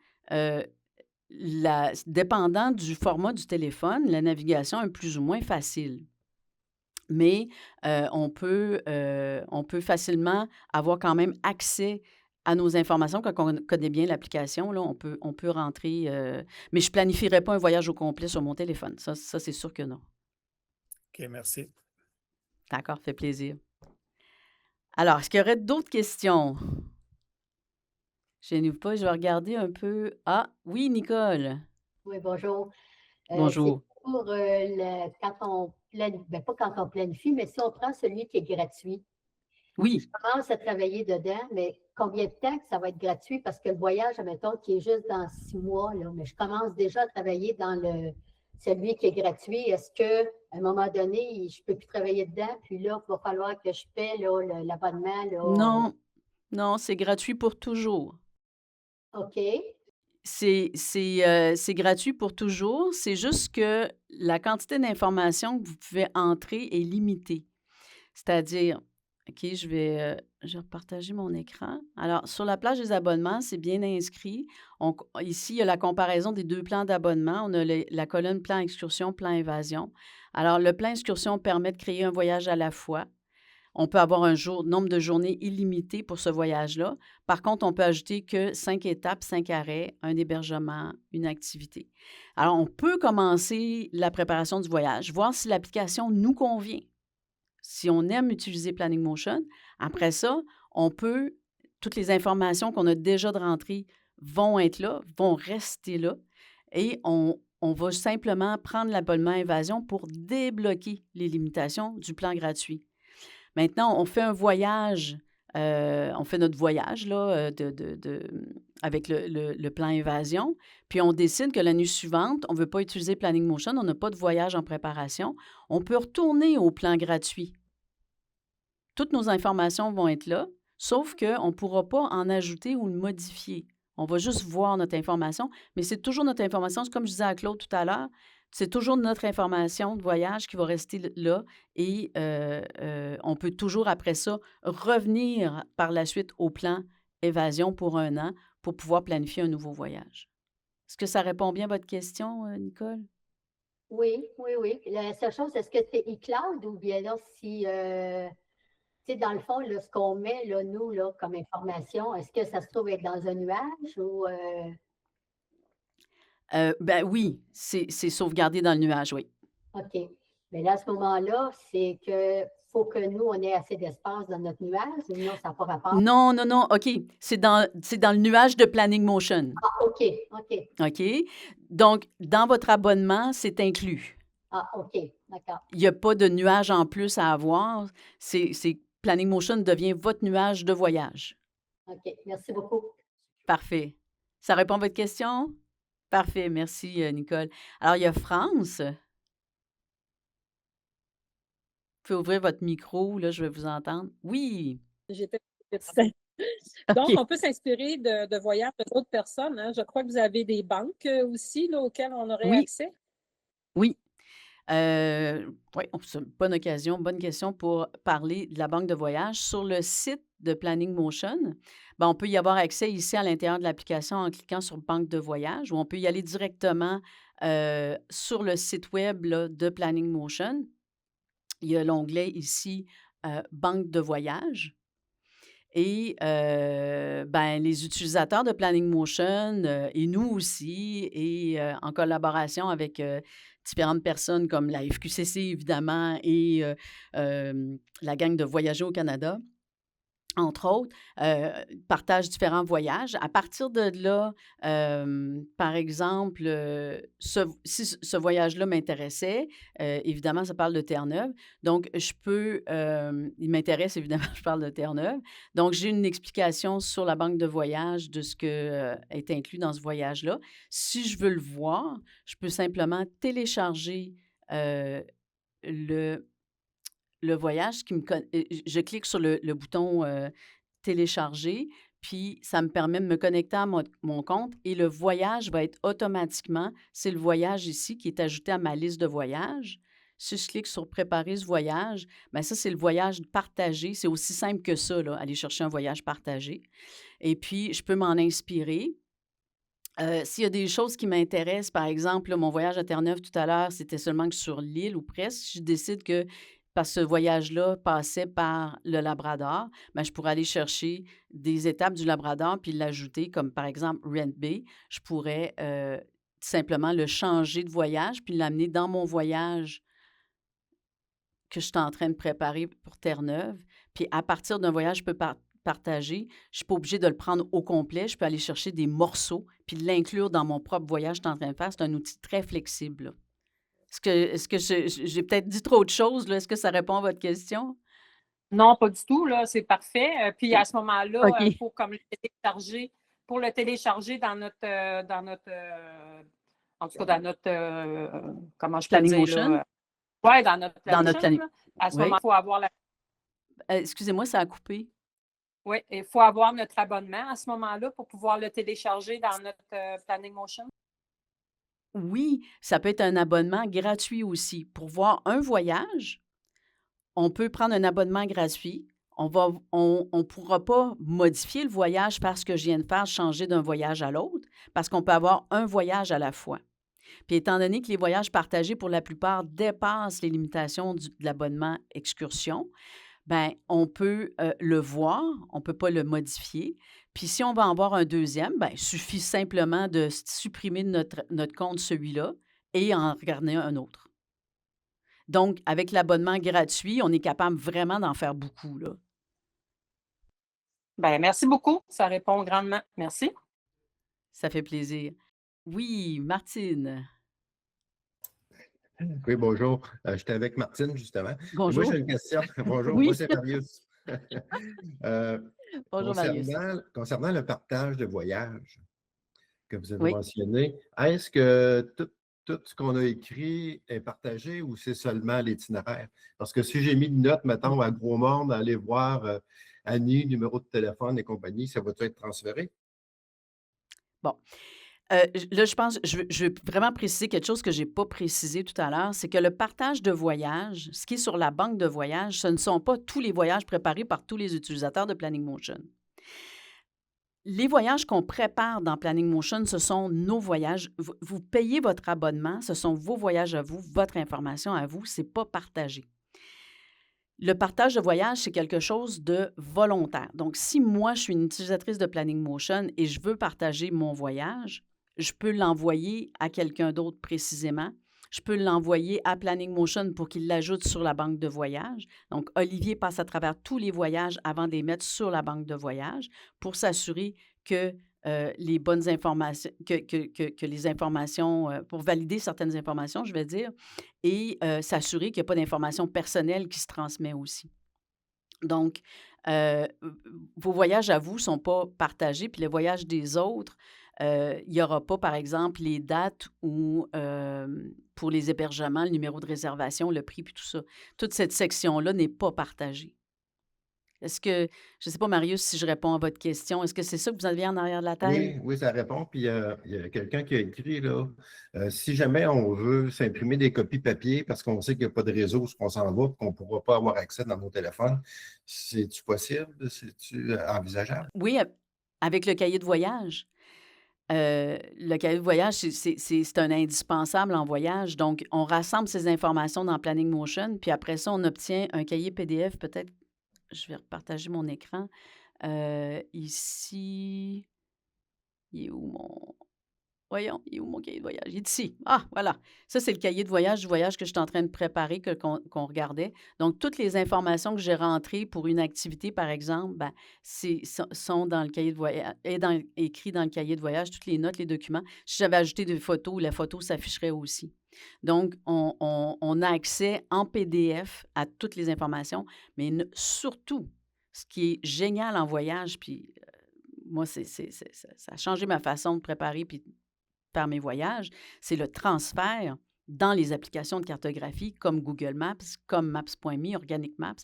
dépendant du format du téléphone, la navigation est plus ou moins facile. Mais on peut facilement avoir quand même accès à nos informations quand on connaît bien l'application. Là, on peut rentrer. Mais je ne planifierais pas un voyage au complet sur mon téléphone. Ça c'est sûr que non. OK, merci. D'accord, fait plaisir. Alors, est-ce qu'il y aurait d'autres questions? Gênez-vous pas, je vais regarder un peu. Ah, oui, Nicole. Oui, bonjour. C'est Bonjour. pour quand on planifie, pas quand on planifie, mais si on prend celui qui est gratuit. Oui. Je commence à travailler dedans, mais combien de temps que ça va être gratuit? Parce que le voyage, admettons, qui est juste dans 6 mois, là, mais je commence déjà à travailler dans celui qui est gratuit. Est-ce qu'à un moment donné, je ne peux plus travailler dedans? Puis là, il va falloir que je paie là, l'abonnement. Là, Non, c'est gratuit pour toujours. OK. C'est gratuit pour toujours. C'est juste que la quantité d'informations que vous pouvez entrer est limitée. C'est-à-dire, OK, je vais repartager mon écran. Alors, sur la page des abonnements, c'est bien inscrit. Ici, il y a la comparaison des 2 plans d'abonnement. On a la colonne plan excursion, plan évasion. Alors, le plan excursion permet de créer un voyage à la fois. On peut avoir un nombre de journées illimité pour ce voyage-là. Par contre, on peut ajouter que 5 étapes, 5 arrêts, un hébergement, une activité. Alors, on peut commencer la préparation du voyage, voir si l'application nous convient. Si on aime utiliser Planning Motion, après ça, toutes les informations qu'on a déjà de rentrée vont être là, vont rester là, et on va simplement prendre l'abonnement Évasion pour débloquer les limitations du plan gratuit. Maintenant, on fait un voyage, on fait notre voyage là, avec le plan Évasion, puis on décide que l'année suivante, on ne veut pas utiliser Planning Motion, on n'a pas de voyage en préparation, on peut retourner au plan gratuit. Toutes nos informations vont être là, sauf qu'on ne pourra pas en ajouter ou le modifier. On va juste voir notre information, mais c'est toujours notre information. C'est comme je disais à Claude tout à l'heure, c'est toujours notre information de voyage qui va rester là et on peut toujours, après ça, revenir par la suite au plan Évasion pour 1 an pour pouvoir planifier un nouveau voyage. Est-ce que ça répond bien à votre question, Nicole? Oui. La seule chose, est-ce que c'est iCloud ou bien là, si, tu sais, dans le fond, là, ce qu'on met, là, nous, là, comme information, est-ce que ça se trouve être dans un nuage ou... Ben oui, c'est sauvegardé dans le nuage, oui. OK. Mais là, à ce moment-là, c'est que faut que nous, on ait assez d'espace dans notre nuage, sinon ça n'a pas rapport. Non, OK. C'est dans le nuage de Planning Motion. Ah, OK. OK? Donc, dans votre abonnement, c'est inclus. Ah, OK. D'accord. Il n'y a pas de nuage en plus à avoir. C'est Planning Motion devient votre nuage de voyage. OK. Merci beaucoup. Parfait. Ça répond à votre question? Parfait. Merci, Nicole. Alors, il y a France. Vous pouvez ouvrir votre micro, là, je vais vous entendre. Oui. J'étais Donc, OK. on peut s'inspirer de voyages d'autres personnes. Hein. Je crois que vous avez des banques aussi là, auxquelles on aurait Oui. accès. Oui. Oui, c'est une bonne occasion, bonne question pour parler de la banque de voyage. Sur le site de Planning Motion, ben, on peut y avoir accès ici à l'intérieur de l'application en cliquant sur Banque de voyage, ou on peut y aller directement sur le site web là, de Planning Motion. Il y a l'onglet ici Banque de voyage. Et ben, les utilisateurs de Planning Motion et nous aussi, et en collaboration avec différentes personnes comme la FQCC, évidemment, et la gang de Voyager au Canada, entre autres, partage différents voyages. À partir de là, par exemple, si ce voyage-là m'intéressait, évidemment, ça parle de Terre-Neuve. Donc, il m'intéresse évidemment, je parle de Terre-Neuve. Donc, j'ai une explication sur la banque de voyage de ce que est inclus dans ce voyage-là. Si je veux le voir, je peux simplement télécharger le le voyage je clique sur le bouton, télécharger, puis ça me permet de me connecter à mon compte et le voyage va être automatiquement c'est le voyage ici qui est ajouté à ma liste de voyages. Si je clique sur préparer ce voyage, bien ça, c'est le voyage partagé. C'est aussi simple que ça, là, aller chercher un voyage partagé et puis je peux m'en inspirer. S'il y a des choses qui m'intéressent, par exemple, là, mon voyage à Terre-Neuve tout à l'heure, c'était seulement que sur l'île ou presque. Si je décide que parce que ce voyage-là passait par le Labrador, ben, je pourrais aller chercher des étapes du Labrador puis l'ajouter, comme par exemple Rent Bay. Je pourrais simplement le changer de voyage puis l'amener dans mon voyage que je suis en train de préparer pour Terre-Neuve. Puis à partir d'un voyage, je peux partager. Je ne suis pas obligée de le prendre au complet. Je peux aller chercher des morceaux puis l'inclure dans mon propre voyage que je suis en train de faire. C'est un outil très flexible, là. Est-ce que j'ai peut-être dit trop de choses, là? Est-ce que ça répond à votre question? Non, pas du tout, là, c'est parfait. Puis à ce moment-là, il OK. faut comme le télécharger, pour le télécharger en tout cas dans notre, comment je peux Planning dire, Motion? là, ouais, dans notre Dans notre Planmotion, planning. là. À ce Oui. moment, il faut avoir Excusez-moi, ça a coupé. oui, il faut avoir notre abonnement à ce moment-là pour pouvoir le télécharger dans notre Planning Motion. Oui, ça peut être un abonnement gratuit aussi. Pour voir un voyage, on peut prendre un abonnement gratuit. On pourra pas modifier le voyage parce que je viens de faire, changer d'un voyage à l'autre, parce qu'on peut avoir un voyage à la fois. Puis étant donné que les voyages partagés, pour la plupart, dépassent les limitations de l'abonnement excursion, ben on peut le voir, on ne peut pas le modifier. Puis si on va en voir un deuxième, ben il suffit simplement de supprimer de notre compte celui-là et en regarder un autre. Donc, avec l'abonnement gratuit, on est capable vraiment d'en faire beaucoup, là. Ben, merci beaucoup. Ça répond grandement. Merci. Ça fait plaisir. Oui, Martine. Oui, bonjour. J'étais avec Martine, justement. Et moi, Bonjour. j'ai une question. Bonjour, moi, Oui. c'est Marius. Bonjour, Marius. Concernant le partage de voyage que vous avez Oui. mentionné, est-ce que tout ce qu'on a écrit est partagé ou c'est seulement l'itinéraire? Parce que si j'ai mis une note, mettons, à Gros Monde, aller voir Annie, numéro de téléphone et compagnie, ça va être transféré? Bon. Là, je pense, je veux vraiment préciser quelque chose que je n'ai pas précisé tout à l'heure, c'est que le partage de voyage, ce qui est sur la banque de voyage, ce ne sont pas tous les voyages préparés par tous les utilisateurs de Planning Motion. Les voyages qu'on prépare dans Planning Motion, ce sont nos voyages. Vous payez votre abonnement, ce sont vos voyages à vous, votre information à vous, ce n'est pas partagé. Le partage de voyage, c'est quelque chose de volontaire. Donc, si moi, je suis une utilisatrice de Planning Motion et je veux partager mon voyage, je peux l'envoyer à quelqu'un d'autre précisément. Je peux l'envoyer à Planning Motion pour qu'il l'ajoute sur la banque de voyage. Donc, Olivier passe à travers tous les voyages avant de les mettre sur la banque de voyage pour s'assurer que les bonnes informations, que les informations, pour valider certaines informations, je vais dire, et s'assurer qu'il n'y a pas d'informations personnelles qui se transmet aussi. Donc, vos voyages à vous ne sont pas partagés, puis les voyages des autres, il n'y aura pas, par exemple, les dates ou pour les hébergements, le numéro de réservation, le prix, puis tout ça. Toute cette section-là n'est pas partagée. Est-ce que, je ne sais pas, Marius, si je réponds à votre question, est-ce que c'est ça que vous aviez en arrière de la tête? Oui, oui, ça répond. Puis il y a quelqu'un qui a écrit là, si jamais on veut s'imprimer des copies papier parce qu'on sait qu'il n'y a pas de réseau où on s'en va, qu'on ne pourra pas avoir accès dans nos téléphones, c'est-tu possible? C'est-tu envisageable? Oui, avec le cahier de voyage. Le cahier de voyage, c'est un indispensable en voyage. Donc, on rassemble ces informations dans Planning Motion, puis après ça, on obtient un cahier PDF. Peut-être, je vais repartager mon écran. Ici, il est où mon... Voyons, il est où mon cahier de voyage? Il est ici. Ah, voilà. Ça, c'est le cahier de voyage du voyage que je suis en train de préparer, qu'on regardait. Donc, toutes les informations que j'ai rentrées pour une activité, par exemple, ben, sont dans le cahier de voyage, écrit dans le cahier de voyage, toutes les notes, les documents. Si j'avais ajouté des photos, la photo s'afficherait aussi. Donc, on a accès en PDF à toutes les informations, mais surtout, ce qui est génial en voyage, puis moi, ça a changé ma façon de préparer puis par mes voyages, c'est le transfert dans les applications de cartographie comme Google Maps, comme Maps.me, Organic Maps.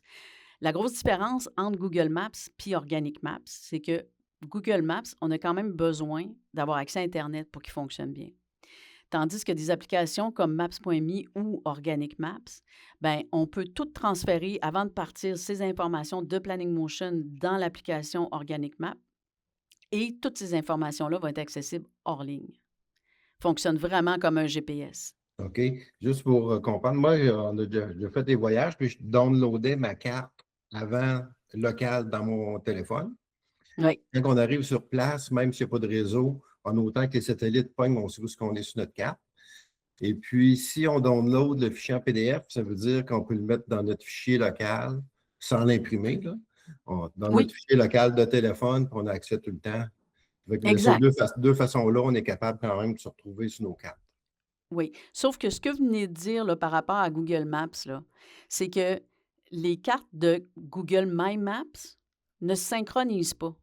La grosse différence entre Google Maps puis Organic Maps, c'est que Google Maps, on a quand même besoin d'avoir accès à Internet pour qu'il fonctionne bien. Tandis que des applications comme Maps.me ou Organic Maps, ben, on peut tout transférer avant de partir ces informations de Planning Motion dans l'application Organic Maps et toutes ces informations-là vont être accessibles hors ligne. Fonctionne vraiment comme un GPS. OK. Juste pour comprendre, moi, on a déjà fait des voyages, puis je downloadais ma carte avant locale dans mon téléphone. Oui, Quand on arrive sur place, même s'il n'y a pas de réseau, en autant que les satellites pognent, on sait où est-ce qu'on est sur notre carte. Et puis, si on download le fichier en PDF, ça veut dire qu'on peut le mettre dans notre fichier local sans l'imprimer, là. Dans notre oui, fichier local de téléphone, puis on a accès tout le temps. Avec de ces exact. deux façons-là, on est capable quand même de se retrouver sur nos cartes. Oui. Sauf que ce que vous venez de dire là, par rapport à Google Maps, là, c'est que les cartes de Google My Maps ne se synchronisent pas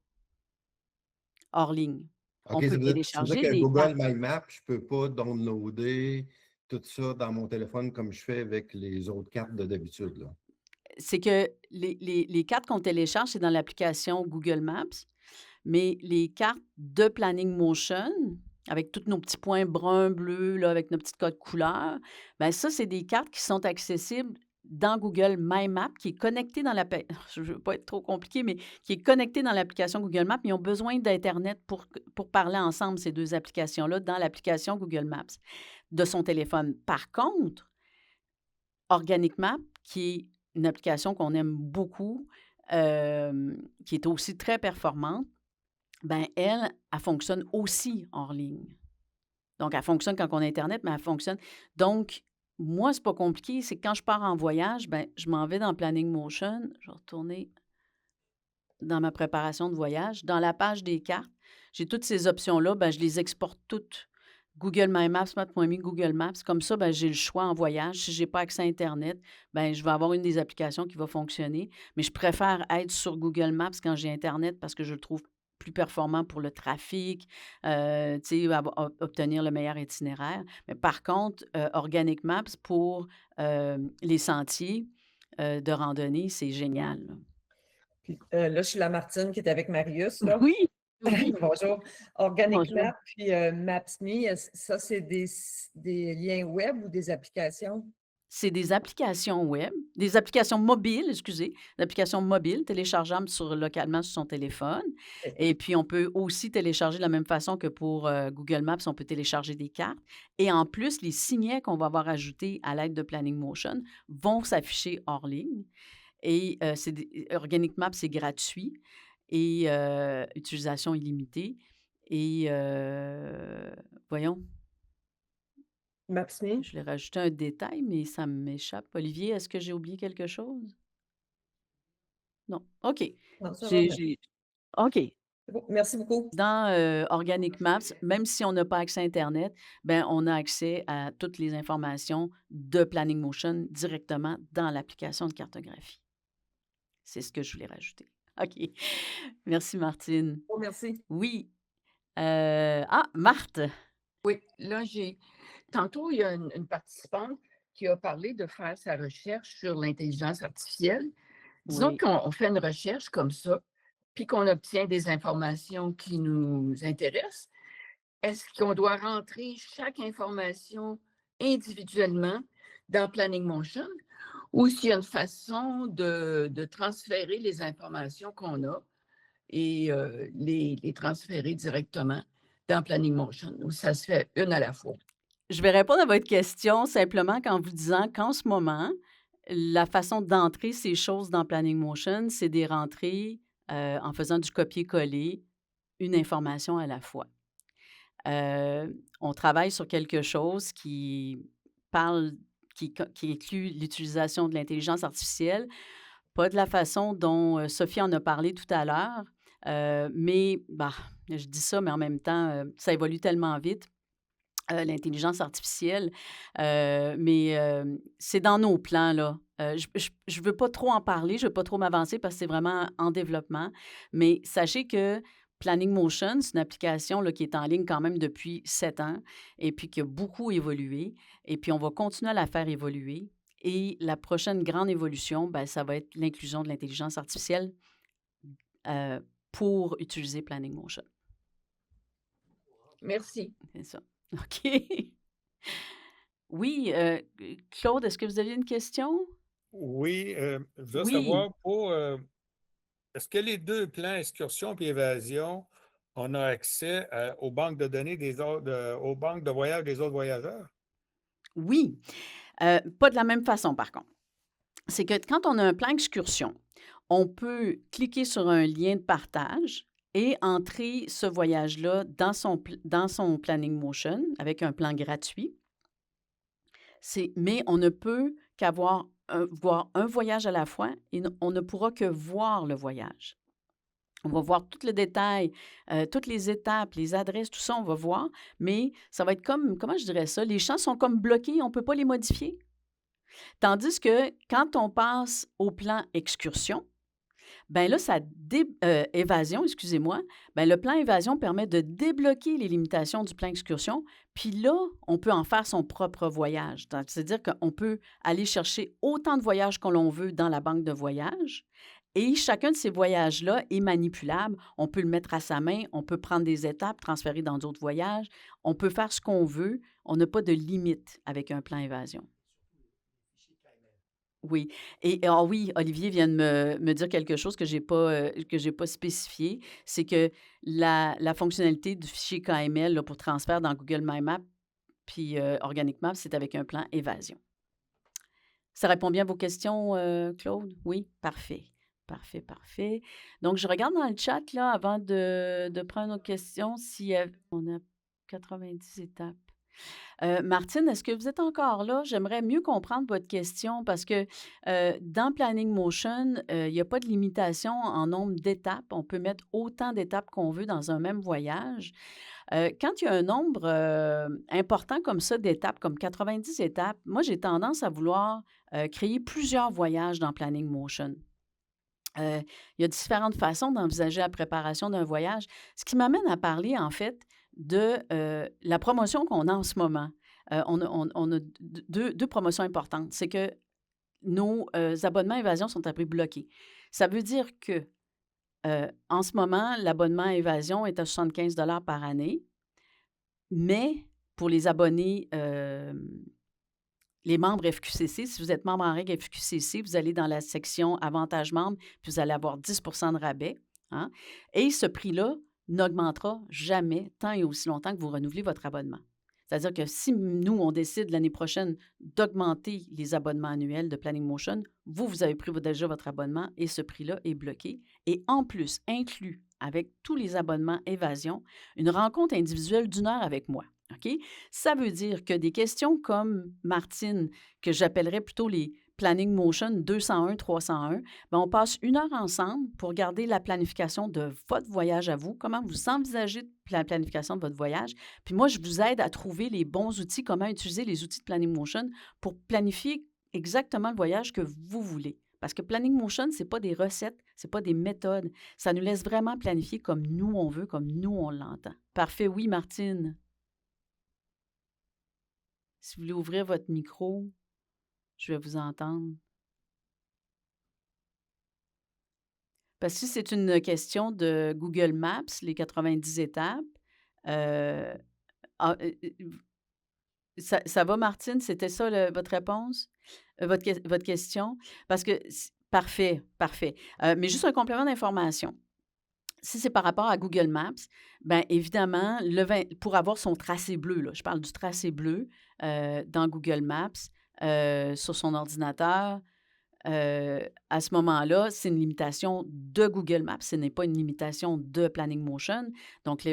hors ligne. OK, On peut ça veut dire télécharger que des Google cartes. My Map, je ne peux pas downloader tout ça dans mon téléphone comme je fais avec les autres cartes de d'habitude, là. C'est que les cartes qu'on télécharge, c'est dans l'application Google Maps, mais les cartes de Planning Motion, avec tous nos petits points bruns, bleus, là, avec nos petites codes couleurs, bien ça, c'est des cartes qui sont accessibles dans Google My Map, qui est connecté dans je ne veux pas être trop compliqué, mais qui est connecté dans l'application Google Maps. Ils ont besoin d'Internet pour parler ensemble, ces deux applications-là, dans l'application Google Maps de son téléphone. Par contre, Organic Map, qui est une application qu'on aime beaucoup, qui est aussi très performante, ben elle fonctionne aussi hors ligne. Donc, elle fonctionne quand on a Internet, mais elle fonctionne. Donc, moi, c'est pas compliqué. C'est que quand je pars en voyage, ben, je m'en vais dans Planning Motion. Je vais retourner dans ma préparation de voyage. Dans la page des cartes, j'ai toutes ces options-là. Ben, je les exporte toutes. Google My Maps, Maps.me, Google Maps. Comme ça, ben, j'ai le choix en voyage. Si je n'ai pas accès à Internet, ben, je vais avoir une des applications qui va fonctionner. Mais je préfère être sur Google Maps quand j'ai Internet parce que je le trouve plus performant pour le trafic, tu sais, obtenir le meilleur itinéraire. Mais par contre, Organic Maps pour les sentiers de randonnée, c'est génial, là. Puis, là, je suis la Martine qui est avec Marius, là. Oui, oui. Bonjour. Organic Bonjour. Map puis Maps.me, ça, c'est des liens web ou des applications? C'est des applications web, des applications mobiles, excusez, des applications mobiles téléchargeables localement sur son téléphone. OK. Et puis, on peut aussi télécharger de la même façon que pour Google Maps, on peut télécharger des cartes. Et en plus, les signets qu'on va avoir ajoutés à l'aide de Planning Motion vont s'afficher hors ligne. Et Organic Maps, c'est gratuit et utilisation illimitée. Et voyons, Maps.me? je l'ai rajouté un détail, mais ça m'échappe. Olivier, est-ce que j'ai oublié quelque chose? Non. OK. Non, ça va, J'ai, merci. j'ai- OK. C'est bon. Merci beaucoup. Dans Organic Maps, même si on n'a pas accès à Internet, ben, on a accès à toutes les informations de Planning Motion directement dans l'application de cartographie. C'est ce que je voulais rajouter. OK. Merci, Martine. Oh, merci. Oui. Marthe. Oui, là, tantôt, il y a une participante qui a parlé de faire sa recherche sur l'intelligence artificielle. Disons Oui. qu'on fait une recherche comme ça, puis qu'on obtient des informations qui nous intéressent. Est-ce qu'on doit rentrer chaque information individuellement dans Planning Motion ou s'il y a une façon de transférer les informations qu'on a et les transférer directement dans Planning Motion ou ça se fait une à la fois? Je vais répondre à votre question simplement en vous disant qu'en ce moment, la façon d'entrer ces choses dans Planning Motion, c'est des rentrées en faisant du copier-coller, une information à la fois. On travaille sur quelque chose qui parle, qui inclut l'utilisation de l'intelligence artificielle, pas de la façon dont Sophie en a parlé tout à l'heure, mais bah, je dis ça, mais en même temps, ça évolue tellement vite, l'intelligence artificielle, mais c'est dans nos plans, là. Je veux pas trop en parler, je veux pas trop m'avancer parce que c'est vraiment en développement, mais sachez que Planning Motion, c'est une application là, qui est en ligne quand même depuis 7 ans et puis qui a beaucoup évolué et puis on va continuer à la faire évoluer et la prochaine grande évolution, ben, ça va être l'inclusion de l'intelligence artificielle, heu, pour utiliser Planning Motion. Merci. C'est ça. OK. Oui, Claude, est-ce que vous aviez une question? Oui, je voudrais Oui, savoir est-ce que les 2 plans excursion puis évasion, on a accès aux banques de données des autres, aux banques de voyage des autres voyageurs? oui, pas de la même façon par contre. C'est que quand on a un plan excursion, on peut cliquer sur un lien de partage et entrer ce voyage-là dans son Planning Motion avec un plan gratuit. Mais on ne peut voir un voyage à la fois et on ne pourra que voir le voyage. On va voir tout le détail, toutes les étapes, les adresses, tout ça, on va voir, mais ça va être comme, comment je dirais ça, les champs sont comme bloqués, on ne peut pas les modifier. Tandis que quand on passe au plan excursion, ben là, évasion, excusez-moi, ben le plan évasion permet de débloquer les limitations du plan excursion, puis là, on peut en faire son propre voyage. C'est-à-dire qu'on peut aller chercher autant de voyages que l'on veut dans la banque de voyages, et chacun de ces voyages-là est manipulable. On peut le mettre à sa main, on peut prendre des étapes, transférer dans d'autres voyages, on peut faire ce qu'on veut. On n'a pas de limite avec un plan évasion. Oui. Ah oui, Olivier vient de me dire quelque chose que j'ai pas spécifié. C'est que la fonctionnalité du fichier KML là, pour transfert dans Google My Maps puis Organic Maps, c'est avec un plan évasion. Ça répond bien à vos questions, Claude? Oui? Parfait. Parfait, parfait. Donc, je regarde dans le chat là, avant de prendre nos questions, si on a 90 étapes. Martine, est-ce que vous êtes encore là? J'aimerais mieux comprendre votre question parce que dans Planning Motion, il n'y a pas de limitation en nombre d'étapes. On peut mettre autant d'étapes qu'on veut dans un même voyage. Quand il y a un nombre important comme ça d'étapes, comme 90 étapes, moi, j'ai tendance à vouloir créer plusieurs voyages dans Planning Motion. Il y a différentes façons d'envisager la préparation d'un voyage, ce qui m'amène à parler, en fait, de la promotion qu'on a en ce moment. On a deux promotions importantes. C'est que nos abonnements Évasion sont à prix bloqué. Ça veut dire que, en ce moment, l'abonnement Évasion est à 75 $ par année, mais pour les abonnés, les membres FQCC, si vous êtes membre en règle FQCC, vous allez dans la section Avantages membres, puis vous allez avoir 10 de rabais. Hein? Et ce prix-là n'augmentera jamais tant et aussi longtemps que vous renouvelez votre abonnement. C'est-à-dire que si nous, on décide l'année prochaine d'augmenter les abonnements annuels de Planning Motion, vous avez pris déjà votre abonnement et ce prix-là est bloqué. Et en plus, inclus avec tous les abonnements Évasion, une rencontre individuelle d'1 heure avec moi. OK? Ça veut dire que des questions comme Martine, que j'appellerais plutôt les Planning Motion 201, 301, bien, on passe 1 heure ensemble pour garder la planification de votre voyage à vous, comment vous envisagez la planification de votre voyage. Puis moi, je vous aide à trouver les bons outils, comment utiliser les outils de Planning Motion pour planifier exactement le voyage que vous voulez. Parce que Planning Motion, ce n'est pas des recettes, ce n'est pas des méthodes. Ça nous laisse vraiment planifier comme nous on veut, comme nous on l'entend. Parfait, oui, Martine. Si vous voulez ouvrir votre micro, je vais vous entendre. Parce que si c'est une question de Google Maps, les 90 étapes, ça va, Martine? C'était ça votre réponse? Votre question? Parce que, parfait, parfait. Mais juste un complément d'information. Si c'est par rapport à Google Maps, bien évidemment, pour avoir son tracé bleu, là, je parle du tracé bleu dans Google Maps, sur son ordinateur, à ce moment-là, c'est une limitation de Google Maps, ce n'est pas une limitation de Planning Motion. Donc,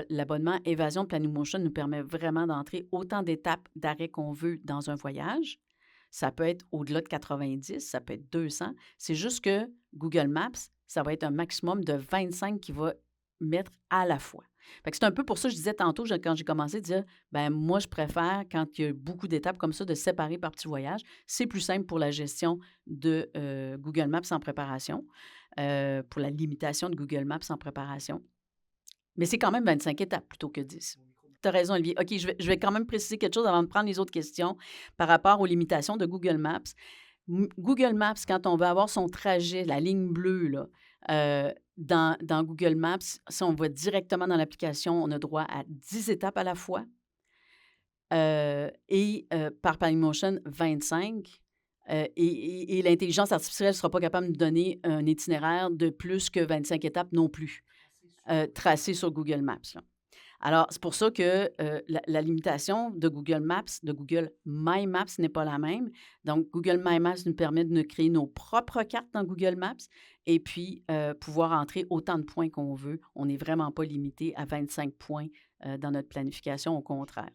l'abonnement Évasion de Planning Motion nous permet vraiment d'entrer autant d'étapes d'arrêt qu'on veut dans un voyage. Ça peut être au-delà de 90, ça peut être 200. C'est juste que Google Maps, ça va être un maximum de 25 qu'il va mettre à la fois. Fait que c'est un peu pour ça que je disais tantôt, quand j'ai commencé, de dire, ben moi, je préfère, quand il y a beaucoup d'étapes comme ça, de séparer par petits voyages. C'est plus simple pour la gestion de Google Maps en préparation, pour la limitation de Google Maps en préparation. Mais c'est quand même 25 étapes plutôt que 10. Tu as raison, Olivier. OK, je vais quand même préciser quelque chose avant de prendre les autres questions par rapport aux limitations de Google Maps. Google Maps, quand on veut avoir son trajet, la ligne bleue, là, dans Google Maps, si on va directement dans l'application, on a droit à 10 étapes à la fois. Et par Planning Motion, 25. Et l'intelligence artificielle ne sera pas capable de nous donner un itinéraire de plus que 25 étapes non plus, tracé sur Google Maps, là. Alors, c'est pour ça que la limitation de Google Maps, de Google My Maps n'est pas la même. Donc, Google My Maps nous permet de nous créer nos propres cartes dans Google Maps et puis pouvoir entrer autant de points qu'on veut. On n'est vraiment pas limité à 25 points dans notre planification, au contraire.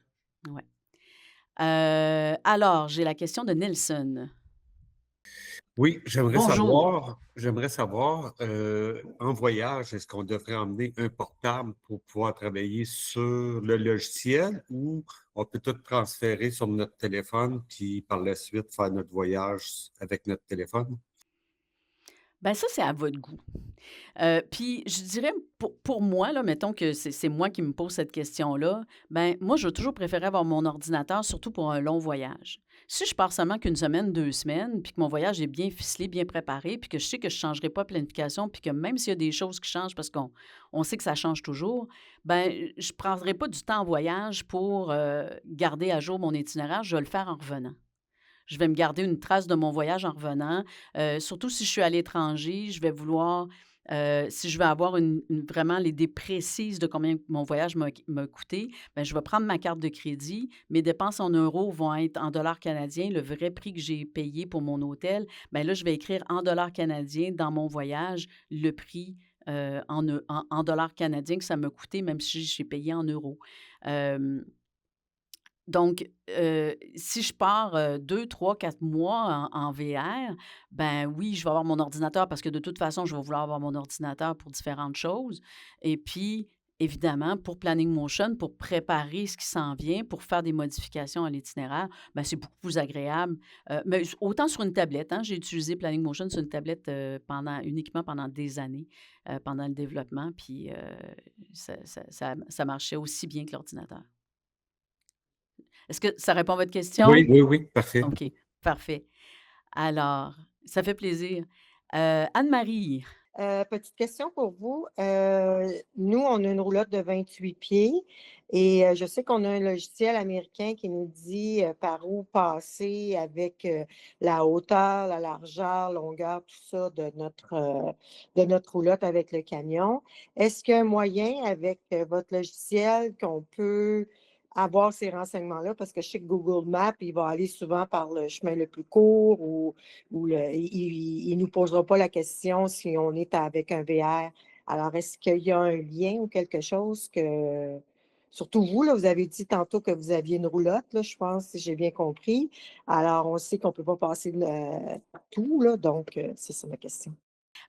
Ouais. Alors, j'ai la question de Nelson. Oui, Bonjour. j'aimerais savoir, en voyage, est-ce qu'on devrait emmener un portable pour pouvoir travailler sur le logiciel ou on peut tout transférer sur notre téléphone puis par la suite faire notre voyage avec notre téléphone? Bien, ça, c'est à votre goût. Puis, je dirais, pour moi, là, mettons que c'est moi qui me pose cette question-là, ben moi, je vais toujours préférer avoir mon ordinateur, surtout pour un long voyage. Si je pars seulement qu'une semaine, 2 semaines, puis que mon voyage est bien ficelé, bien préparé, puis que je sais que je ne changerai pas de planification, puis que même s'il y a des choses qui changent, parce qu'on sait que ça change toujours, ben je ne prendrai pas du temps en voyage pour garder à jour mon itinéraire. Je vais le faire en revenant. Je vais me garder une trace de mon voyage en revenant. Surtout si je suis à l'étranger, je vais vouloir, si je veux avoir vraiment l'idée précise de combien mon voyage m'a coûté, bien, je vais prendre ma carte de crédit. Mes dépenses en euros vont être en dollars canadiens. Le vrai prix que j'ai payé pour mon hôtel, bien là, je vais écrire en dollars canadiens dans mon voyage le prix en dollars canadiens que ça m'a coûté, même si j'ai payé en euros. Donc, si je pars 2, 3, 4 mois en VR, ben oui, je vais avoir mon ordinateur parce que de toute façon, je vais vouloir avoir mon ordinateur pour différentes choses. Et puis, évidemment, pour Planning Motion, pour préparer ce qui s'en vient, pour faire des modifications à l'itinéraire, ben c'est beaucoup plus agréable. Mais autant sur une tablette, hein, j'ai utilisé Planning Motion sur une tablette uniquement pendant des années, pendant le développement, puis ça marchait aussi bien que l'ordinateur. Est-ce que ça répond à votre question? Oui, parfait. OK, parfait. Alors, ça fait plaisir. Anne-Marie. Petite question pour vous. Nous, on a une roulotte de 28 pieds et je sais qu'on a un logiciel américain qui nous dit par où passer avec la hauteur, la largeur, longueur, tout ça de notre roulotte avec le camion. Est-ce qu'il y a un moyen avec votre logiciel qu'on peut avoir ces renseignements-là? Parce que je sais que Google Maps, il va aller souvent par le chemin le plus court ou il ne nous posera pas la question si on est avec un VR. Alors, est-ce qu'il y a un lien ou quelque chose que, surtout vous, là, vous avez dit tantôt que vous aviez une roulotte, là, je pense, si j'ai bien compris. Alors, on sait qu'on ne peut pas passer partout, là, donc c'est ça ma question.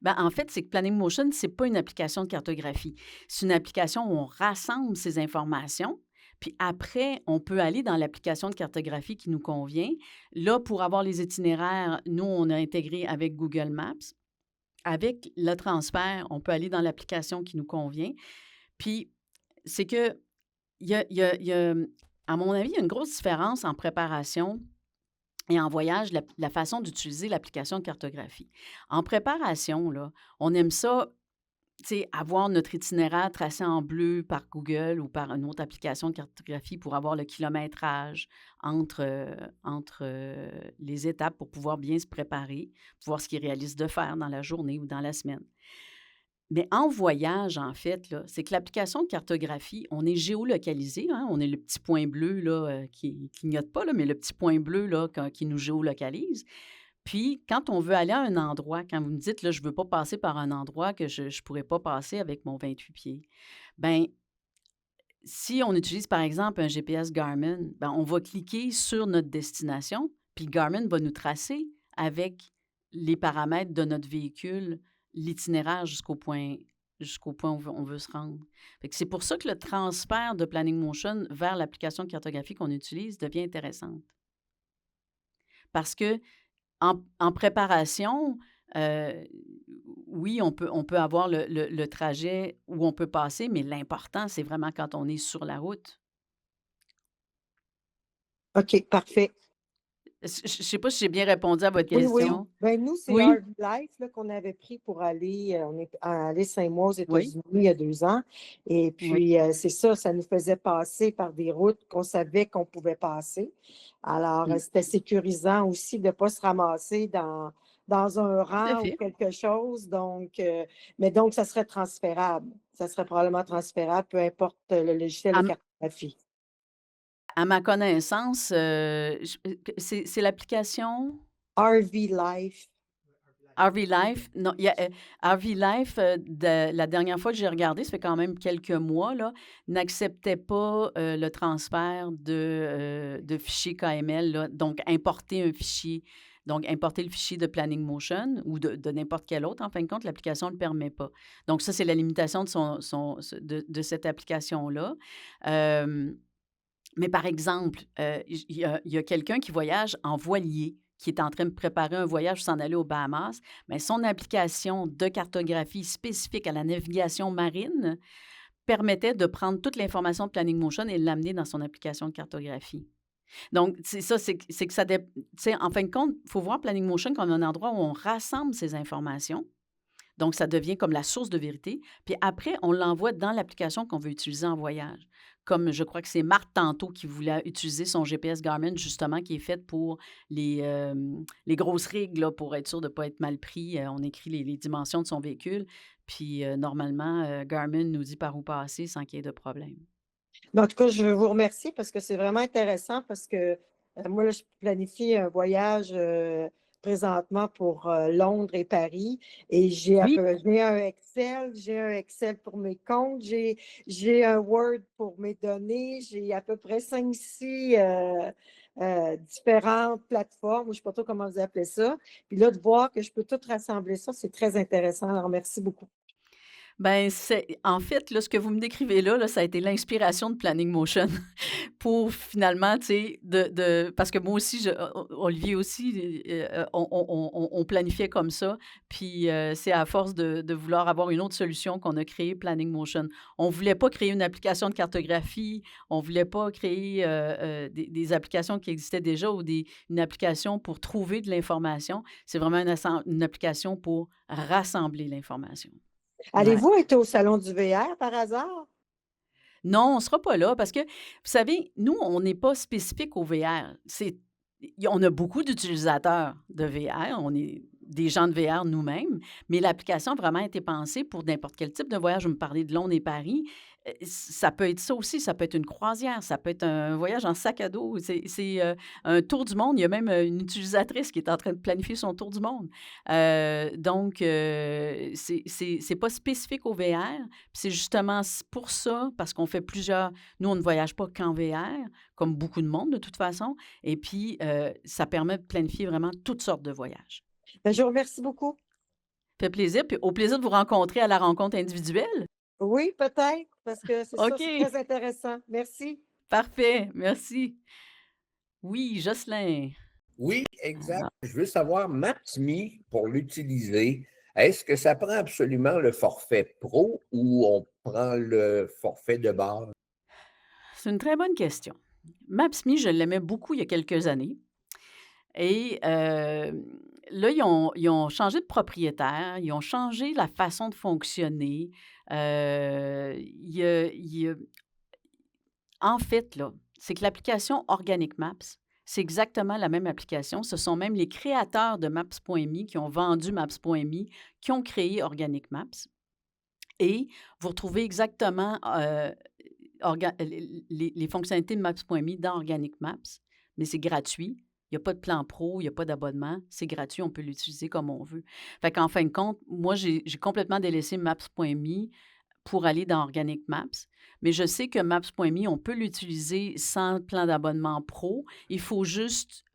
Ben, en fait, c'est que Planning Motion, ce n'est pas une application de cartographie. C'est une application où on rassemble ces informations. Puis après, on peut aller dans l'application de cartographie qui nous convient. Là, pour avoir les itinéraires, nous, on a intégré avec Google Maps. Avec le transfert, on peut aller dans l'application qui nous convient. Puis, c'est que, à mon avis, il y a une grosse différence en préparation et en voyage, la façon d'utiliser l'application de cartographie. En préparation, là, on aime ça, tu sais, avoir notre itinéraire tracé en bleu par Google ou par une autre application de cartographie pour avoir le kilométrage entre les étapes pour pouvoir bien se préparer, pour voir ce qu'il est réaliste de faire dans la journée ou dans la semaine. Mais en voyage, en fait, là, c'est que l'application de cartographie, on est géolocalisé, hein, on est le petit point bleu là, qui clignote pas, là, mais le petit point bleu là, qui nous géolocalise. Puis, quand on veut aller à un endroit, quand vous me dites, là, je ne veux pas passer par un endroit que je ne pourrais pas passer avec mon 28 pieds, bien, si on utilise par exemple un GPS Garmin, ben, on va cliquer sur notre destination, puis Garmin va nous tracer avec les paramètres de notre véhicule l'itinéraire jusqu'au point où on veut se rendre. Fait que c'est pour ça que le transfert de Planning Motion vers l'application de cartographie qu'on utilise devient intéressante. Parce que en préparation, oui, on peut avoir le trajet où on peut passer, mais l'important, c'est vraiment quand on est sur la route. OK, parfait. Je ne sais pas si j'ai bien répondu à votre Oui, oui. question. Ben, nous, c'est Oui, RV Life là, qu'on avait pris pour aller, on est allé 5 mois aux oui, États-Unis il y a 2 ans. Et oui. puis, c'est ça, ça nous faisait passer par des routes qu'on savait qu'on pouvait passer. Alors, Mm. c'était sécurisant aussi de ne pas se ramasser dans un Tout à rang ou fait. quelque chose. Donc, mais donc, ça serait transférable. Ça serait probablement transférable, peu importe le logiciel À, de m- cartographie. à ma connaissance, c'est l'application RV Life. RV Life. Non, RV Life, la dernière fois que j'ai regardé, ça fait quand même quelques mois, là, n'acceptait pas le transfert de fichiers KML, là, donc importer un fichier. Donc, importer le fichier de Planning Motion ou de n'importe quel autre, en fin de compte, l'application ne le permet pas. Donc, ça, c'est la limitation de cette application-là. Euh, mais par exemple, il y a quelqu'un qui voyage en voilier, qui est en train de préparer un voyage pour s'en aller aux Bahamas, mais son application de cartographie spécifique à la navigation marine permettait de prendre toute l'information de Planning Motion et l'amener dans son application de cartographie. Donc, c'est ça, c'est que ça... Tu sais, en fin de compte, il faut voir Planning Motion comme un endroit où on rassemble ces informations. Donc, ça devient comme la source de vérité. Puis après, on l'envoie dans l'application qu'on veut utiliser en voyage. Comme je crois que c'est Marthe tantôt qui voulait utiliser son GPS Garmin, justement, qui est fait pour les grosses rigues, là, pour être sûr de ne pas être mal pris. On écrit les dimensions de son véhicule. Puis normalement, Garmin nous dit par où passer sans qu'il y ait de problème. Mais en tout cas, je veux vous remercier parce que c'est vraiment intéressant parce que moi, là, je planifie un voyage présentement pour Londres et Paris et j'ai Oui, j'ai un Excel pour mes comptes, j'ai un Word pour mes données, j'ai à peu près 5-6 différentes plateformes, je ne sais pas trop comment vous appelez ça. Puis là, de voir que je peux tout rassembler ça, c'est très intéressant. Alors, merci beaucoup. ben en fait, là, ce que vous me décrivez là, ça a été l'inspiration de Planning Motion pour finalement, tu sais, parce que moi aussi, Olivier aussi, on planifiait comme ça. Puis c'est à force de vouloir avoir une autre solution qu'on a créé Planning Motion. On ne voulait pas créer une application de cartographie, on ne voulait pas créer des applications qui existaient déjà ou une application pour trouver de l'information. C'est vraiment une application pour rassembler l'information. Ouais. Allez-vous être au Salon du VR par hasard? Non, on ne sera pas là parce que, vous savez, nous, on n'est pas spécifique au VR. On a beaucoup d'utilisateurs de VR. On est des gens de VR nous-mêmes, mais l'application a vraiment été pensée pour n'importe quel type de voyage. Je me parlais de Londres et Paris. Ça peut être ça aussi. Ça peut être une croisière. Ça peut être un voyage en sac à dos. C'est un tour du monde. Il y a même une utilisatrice qui est en train de planifier son tour du monde. Donc, c'est pas spécifique au VR. Puis c'est justement pour ça, parce qu'on fait plusieurs... Nous, on ne voyage pas qu'en VR, comme beaucoup de monde, de toute façon. Et puis, ça permet de planifier vraiment toutes sortes de voyages. Ben, je vous remercie beaucoup. Ça fait plaisir. Puis au plaisir de vous rencontrer à la rencontre individuelle. Oui, peut-être, parce que c'est ça, c'est OK. très intéressant. Merci. Parfait. Merci. Oui, Jocelyn. Oui, exact. Alors, Je veux savoir, Maps.me, pour l'utiliser, est-ce que ça prend absolument le forfait pro ou on prend le forfait de base? c'est une très bonne question. Maps.me, je l'aimais beaucoup il y a quelques années. Et là, ils ont changé de propriétaire, ils ont changé la façon de fonctionner. En fait, là, c'est que l'application Organic Maps, c'est exactement la même application. Ce sont même les créateurs de Maps.me qui ont vendu Maps.me, qui ont créé Organic Maps. Et vous retrouvez exactement les fonctionnalités de Maps.me dans Organic Maps, mais c'est gratuit. Il Il n'y a pas de plan pro, il n'y a pas d'abonnement. C'est gratuit, on peut l'utiliser comme on veut. Fait qu'en fin de compte, moi, j'ai complètement délaissé Maps.me pour aller dans Organic Maps. Mais je sais que Maps.me, on peut l'utiliser sans plan d'abonnement pro. Il faut juste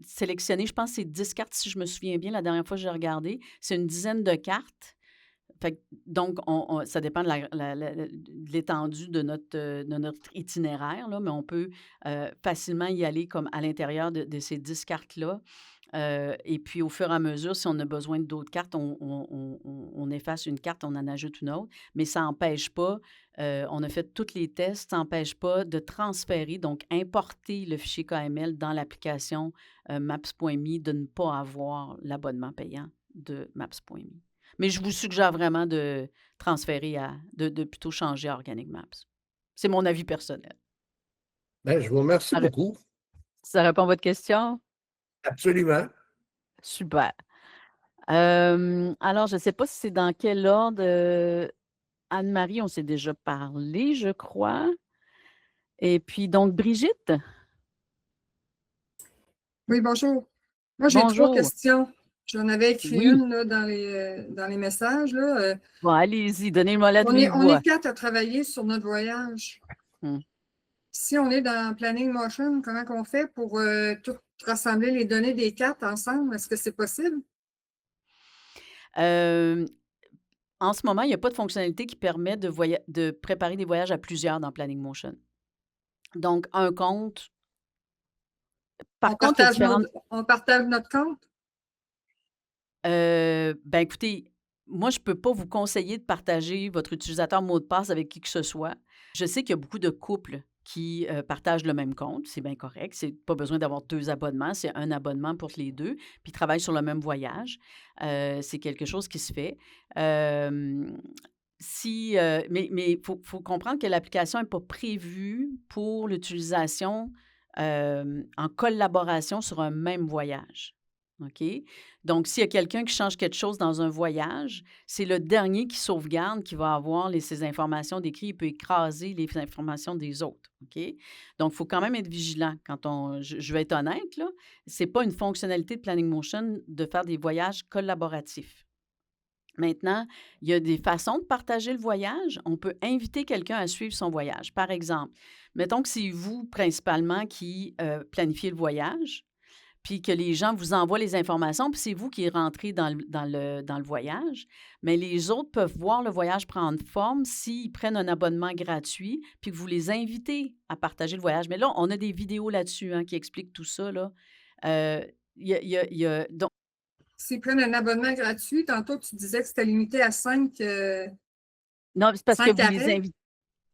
sélectionner, je pense que c'est 10 cartes, si je me souviens bien, la dernière fois que j'ai regardé. C'est une dizaine de cartes. Fait que, donc, ça dépend de l'étendue de notre itinéraire, là, mais on peut facilement y aller comme à l'intérieur de ces 10 cartes-là. Et puis, au fur et à mesure, si on a besoin d'autres cartes, on efface une carte, on en ajoute une autre. Mais ça n'empêche pas, on a fait tous les tests, ça n'empêche pas de transférer, donc importer le fichier KML dans l'application Maps.me, de ne pas avoir l'abonnement payant de Maps.me. Mais je vous suggère vraiment de transférer de plutôt changer à Organic Maps. C'est mon avis personnel. Ben, je vous remercie Ça, beaucoup. ça répond à votre question? Absolument. Super. Alors, je ne sais pas si c'est dans quel ordre. Anne-Marie, on s'est déjà parlé, je crois. Et puis, donc, Brigitte, Oui, bonjour. Moi, j'ai 3 bonjour. questions. J'en avais écrit Oui. une là, dans les messages. Là. Bon, allez-y, donnez-moi la de On vive voix. est 4 à travailler sur notre voyage. Hum. Si on est dans Planning Motion, comment on fait pour tout rassembler les données des 4 ensemble? Est-ce que c'est possible? En ce moment, il n'y a pas de fonctionnalité qui permet de préparer des voyages à plusieurs dans Planning Motion. Donc, un compte. Par contre, il y a différentes. On partage notre compte? Ben écoutez, moi, je ne peux pas vous conseiller de partager votre utilisateur mot de passe avec qui que ce soit. Je sais qu'il y a beaucoup de couples qui partagent le même compte. C'est bien correct. C'est pas besoin d'avoir 2 abonnements. C'est un abonnement pour les 2. Puis ils travaillent sur le même voyage. C'est quelque chose qui se fait. Mais il faut comprendre que l'application n'est pas prévue pour l'utilisation en collaboration sur un même voyage. OK? Donc, s'il y a quelqu'un qui change quelque chose dans un voyage, c'est le dernier qui sauvegarde qui va avoir ces informations décrites. Il peut écraser les informations des autres. OK? Donc, il faut quand même être vigilant. Je vais être honnête, là, ce n'est pas une fonctionnalité de Planning Motion de faire des voyages collaboratifs. Maintenant, il y a des façons de partager le voyage. On peut inviter quelqu'un à suivre son voyage. Par exemple, mettons que c'est vous principalement qui planifiez le voyage, puis que les gens vous envoient les informations, puis c'est vous qui rentrez dans le voyage, mais les autres peuvent voir le voyage prendre forme s'ils prennent un abonnement gratuit, puis que vous les invitez à partager le voyage. Mais là, on a des vidéos là-dessus qui expliquent tout ça. Là. Donc, S'ils prennent un abonnement gratuit, tantôt tu disais que c'était limité à 5 non, c'est parce que vous les arrêts. invitez.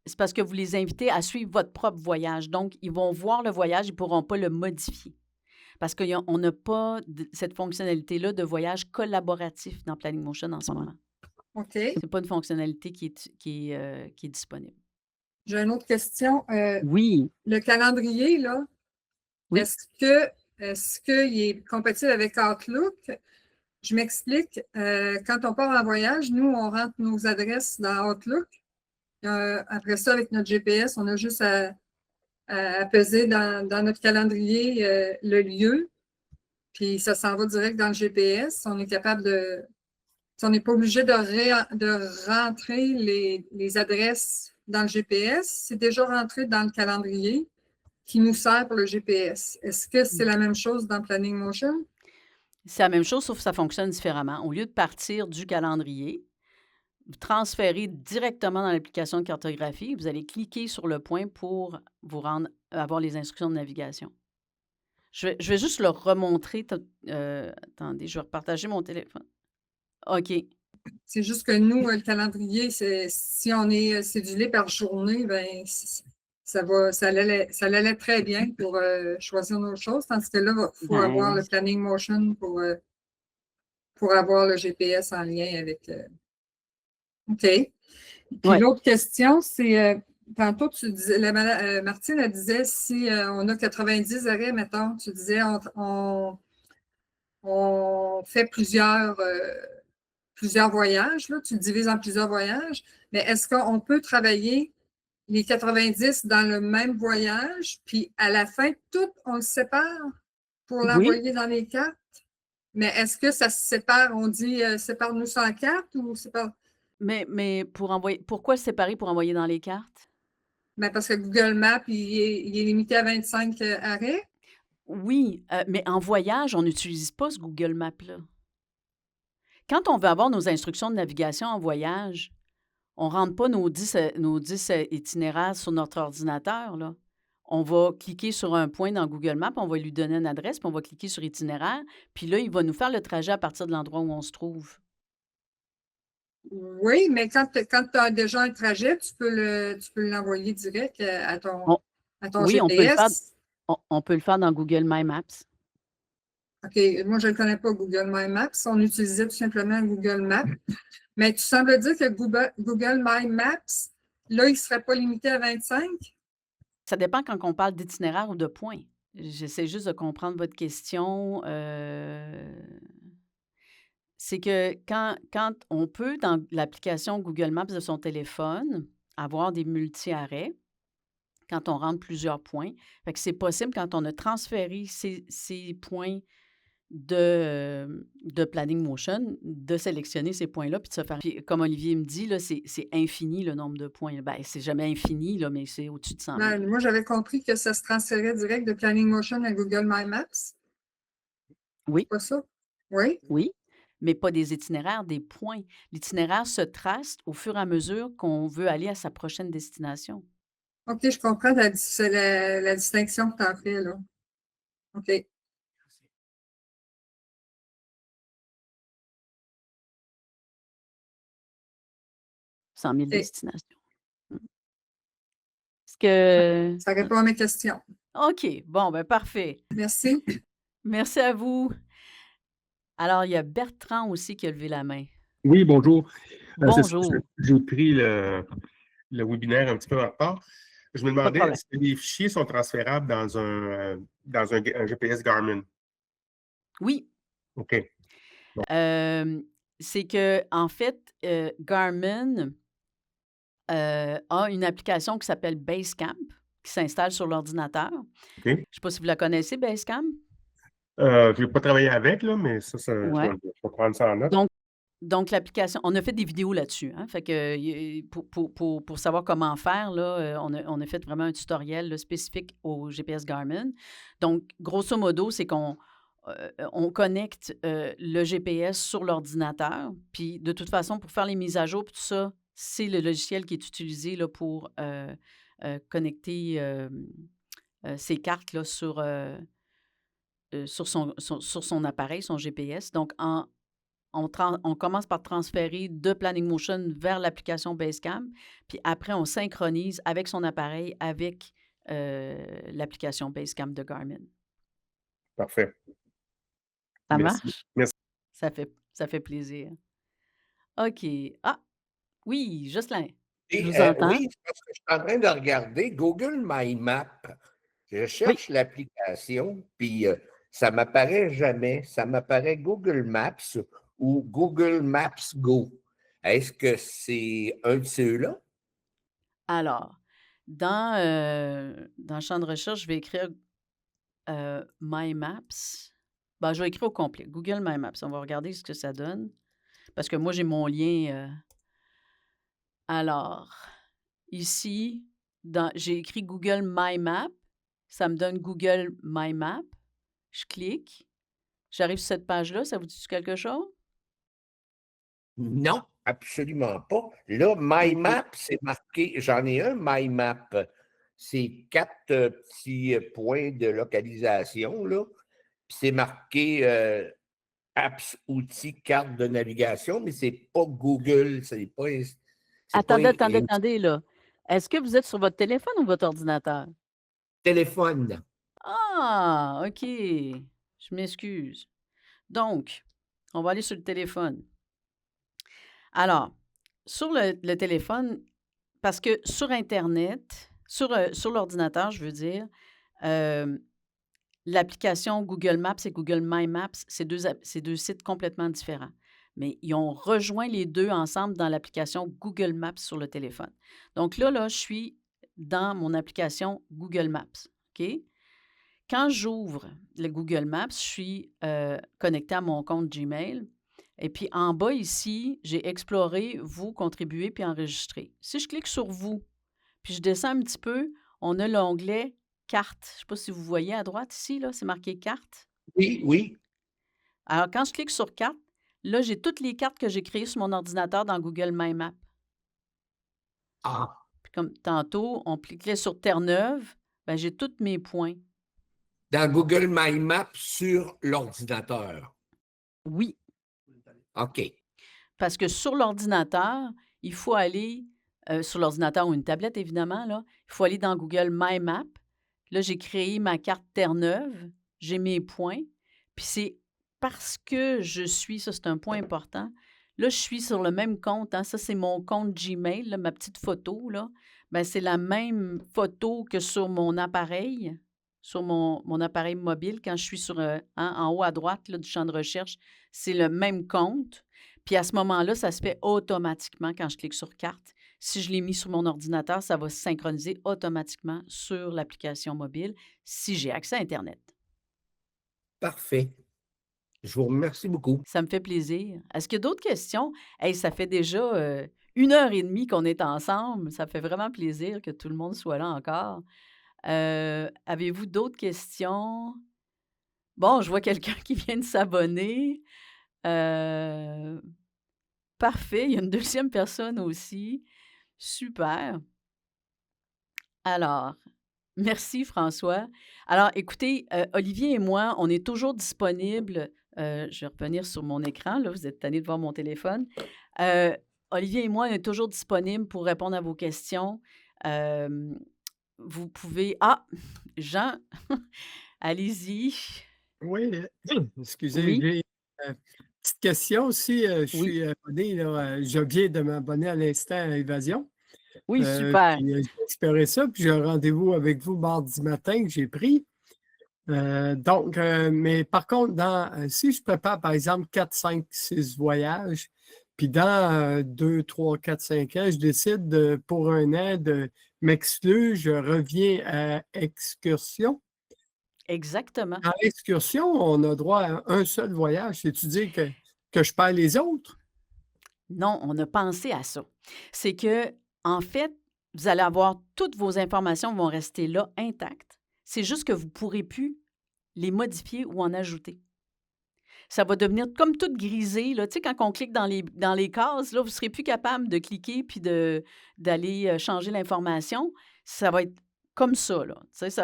C'est parce que vous les invitez à suivre votre propre voyage. Donc, ils vont voir le voyage, ils ne pourront pas le modifier. Parce qu'on n'a pas cette fonctionnalité-là de voyage collaboratif dans Planning Motion en ce moment. OK. Ce n'est pas une fonctionnalité qui est disponible. J'ai une autre question. Oui. Le calendrier, là, Oui. est-ce qu'il est compatible avec Outlook? Je m'explique. Quand on part en voyage, nous, on rentre nos adresses dans Outlook. Après ça, avec notre GPS, on a juste à peser dans notre calendrier le lieu, puis ça s'en va direct dans le GPS. On est capable de... On n'est pas obligé de rentrer les adresses dans le GPS. C'est déjà rentré dans le calendrier qui nous sert pour le GPS. Est-ce que c'est la même chose dans Planning Motion? C'est la même chose, sauf que ça fonctionne différemment. Au lieu de partir du calendrier, vous transférez directement dans l'application de cartographie. Vous allez cliquer sur le point pour vous rendre, avoir les instructions de navigation. Je vais juste le remontrer. Attendez, je vais repartager mon téléphone. OK. C'est juste que nous, le calendrier, si on est cédulé par journée, ben, ça allait très bien pour choisir nos choses. Tandis que là, il faut avoir le Planning Motion pour avoir le GPS en lien avec... OK. Puis l'autre question, c'est... tantôt, tu disais, Martine, elle disait, si on a 90 arrêts, mettons, tu disais, on fait plusieurs voyages, là, tu le divises en plusieurs voyages, mais est-ce qu'on peut travailler les 90 dans le même voyage, puis à la fin, tout, on le sépare pour Oui, l'envoyer dans les cartes. Mais est-ce que ça se sépare? On dit sépare-nous sans carte ou sépare? mais pourquoi séparer pour envoyer dans les cartes? Ben, parce que Google Maps, il est limité à 25 arrêts. Oui, mais en voyage, on n'utilise pas ce Google Maps-là. Quand on veut avoir nos instructions de navigation en voyage, on ne rentre pas nos 10 itinéraires sur notre ordinateur, là. On va cliquer sur un point dans Google Maps, on va lui donner une adresse, puis on va cliquer sur itinéraire, puis là, il va nous faire le trajet à partir de l'endroit où on se trouve. Oui, mais quand tu as déjà un trajet, tu peux l'envoyer direct à ton Oui, on peut le faire, GPS. on peut le faire dans Google My Maps. OK, moi, je ne connais pas Google My Maps. On utilisait tout simplement Google Maps. Mais tu sembles dire que Google My Maps, là, il ne serait pas limité à 25? Ça dépend quand on parle d'itinéraire ou de points. J'essaie juste de comprendre votre question. C'est que quand on peut, dans l'application Google Maps de son téléphone, avoir des multi-arrêts, quand on rentre plusieurs points. Fait que c'est possible quand on a transféré ces points de Planning Motion, de sélectionner ces points-là, puis de se faire. Puis, comme Olivier me dit, là, c'est infini le nombre de points. Ben, c'est jamais infini, là, mais c'est au-dessus de 100 000. Ben, moi, j'avais compris que ça se transférait direct de Planning Motion à Google My Maps. Oui, C'est pas ça? Oui? oui, mais pas des itinéraires, des points. L'itinéraire se trace au fur et à mesure qu'on veut aller à sa prochaine destination. OK, je comprends la distinction que tu as fait, là. OK. 100 000 OK. destinations. Est-ce que... Ça répond à mes questions. OK, bon, ben parfait. Merci. Merci à vous. Alors, il y a Bertrand aussi qui a levé la main. Oui, bonjour. Bonjour. J'ai pris le webinaire un petit peu en retard. Je me Pas de demandais, problème. est-ce que les fichiers sont transférables dans un GPS Garmin? Oui. OK. Bon. C'est que, en fait, Garmin a une application qui s'appelle Basecamp, qui s'installe sur l'ordinateur. OK. Je ne sais pas si vous la connaissez, Basecamp. Je n'ai pas travaillé avec, là, mais ça, Ouais. je vais prendre ça en note. Donc, l'application, on a fait des vidéos là-dessus. Hein, fait que pour savoir comment faire, là, on a fait vraiment un tutoriel là, spécifique au GPS Garmin. Donc, grosso modo, c'est qu'on on connecte le GPS sur l'ordinateur. Puis, de toute façon, pour faire les mises à jour, puis tout ça, c'est le logiciel qui est utilisé là, pour connecter ces cartes là, sur son appareil, son GPS. Donc, on commence par transférer de Planning Motion vers l'application Basecamp, puis après, on synchronise avec son appareil avec l'application Basecamp de Garmin. Parfait. Ça Merci. marche? Merci. Ça fait plaisir. OK. Ah, oui, Jocelyn, je Et, vous entends. oui, c'est parce que je suis en train de regarder Google My Map. Je cherche l'application, puis ça ne m'apparaît jamais. Ça m'apparaît Google Maps ou Google Maps Go. Est-ce que c'est un de ceux-là? Alors, dans le champ de recherche, je vais écrire My Maps. Ben, je vais écrire au complet. Google My Maps. On va regarder ce que ça donne. Parce que moi, j'ai mon lien. Alors, ici, j'ai écrit Google My Map. Ça me donne Google My Map. Je clique. J'arrive sur cette page-là. Ça vous dit quelque chose? Non, absolument pas. Là, My OK. Map, c'est marqué, j'en ai un My Map. C'est 4 petits points de localisation, là. Puis c'est marqué apps, outils, carte de navigation, mais c'est pas Google, c'est pas. Attendez, là. Est-ce que vous êtes sur votre téléphone ou votre ordinateur? Téléphone. Ah, OK. Je m'excuse. Donc, on va aller sur le téléphone. Alors, sur le téléphone, parce que sur Internet, sur l'ordinateur, je veux dire, l'application Google Maps et Google My Maps, c'est deux sites complètement différents. Mais ils ont rejoint les deux ensemble dans l'application Google Maps sur le téléphone. Donc là, je suis dans mon application Google Maps. OK? Quand j'ouvre le Google Maps, je suis connectée à mon compte Gmail. Et puis en bas ici, j'ai exploré, vous, contribuer puis enregistrer. Si je clique sur vous, puis je descends un petit peu, on a l'onglet carte. Je ne sais pas si vous voyez à droite ici, là, c'est marqué carte. Oui, oui. Alors, quand je clique sur carte, là, j'ai toutes les cartes que j'ai créées sur mon ordinateur dans Google My Maps. Ah, Puis comme tantôt, on cliquait sur Terre-Neuve, ben, j'ai tous mes points. dans Google My Maps sur l'ordinateur. Oui, OK. parce que sur l'ordinateur, il faut aller, sur l'ordinateur ou une tablette évidemment, là, il faut aller dans Google My Map. Là, j'ai créé ma carte Terre-Neuve, j'ai mes points, puis c'est parce que je suis, ça c'est un point important, là, je suis sur le même compte, hein, ça c'est mon compte Gmail, là, ma petite photo, là, ben, c'est la même photo que sur mon appareil, sur mon appareil mobile, quand je suis sur, en haut à droite là, du champ de recherche, c'est le même compte. Puis à ce moment-là, ça se fait automatiquement quand je clique sur carte. Si je l'ai mis sur mon ordinateur, ça va se synchroniser automatiquement sur l'application mobile si j'ai accès à Internet. Parfait. Je vous remercie beaucoup. Ça me fait plaisir. Est-ce qu'il y a d'autres questions? Hey, ça fait déjà 1 heure et demie qu'on est ensemble. Ça fait vraiment plaisir que tout le monde soit là encore. Avez-vous d'autres questions? Bon, je vois quelqu'un qui vient de s'abonner. Parfait. Il y a une deuxième personne aussi. Super. Alors, merci François. Alors, écoutez, Olivier et moi, on est toujours disponibles. Je vais revenir sur mon écran. Là, vous êtes tanné de voir mon téléphone. Olivier et moi, on est toujours disponibles pour répondre à vos questions. Vous pouvez... Ah, Jean, allez-y. Oui, excusez, Oui, j'ai une petite question aussi. Je oui, suis abonné, là, je viens de m'abonner à l'instant à Évasion. oui, super. Puis j'ai espéré ça, puis j'ai un rendez-vous avec vous mardi matin que j'ai pris. Donc, mais par contre, si je prépare, par exemple, 4, 5, 6 voyages, puis dans 2, 3, 4, 5 ans, je décide pour un an de m'exclure, je reviens à excursion. Exactement. Dans l'excursion, on a droit à un seul voyage. C'est-tu dire que je perds les autres? Non, on a pensé à ça. C'est que, en fait, vous allez avoir toutes vos informations vont rester là intactes. C'est juste que vous ne pourrez plus les modifier ou en ajouter. Ça va devenir comme tout grisé. Là. Tu sais, quand on clique dans les cases, là, vous ne serez plus capable de cliquer puis d'aller changer l'information. Ça va être comme ça. Là. Tu sais,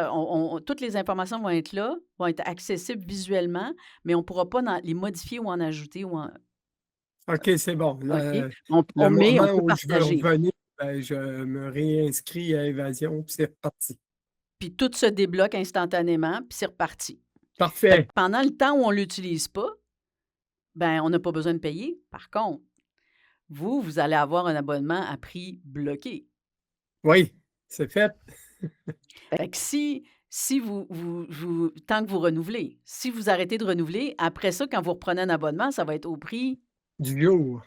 toutes les informations vont être là, vont être accessibles visuellement, mais on ne pourra pas les modifier ou en ajouter. OK, c'est bon. OK? Le On peut moment où je veux partager. revenir, ben, je me réinscris à Évasion, puis c'est reparti. Puis tout se débloque instantanément, puis c'est reparti. Fait que Parfait. pendant le temps où on ne l'utilise pas, ben on n'a pas besoin de payer. Par contre, vous allez avoir un abonnement à prix bloqué. Oui, c'est fait. Fait que si tant que vous renouvelez, si vous arrêtez de renouveler, après ça, quand vous reprenez un abonnement, ça va être au prix, Du jour.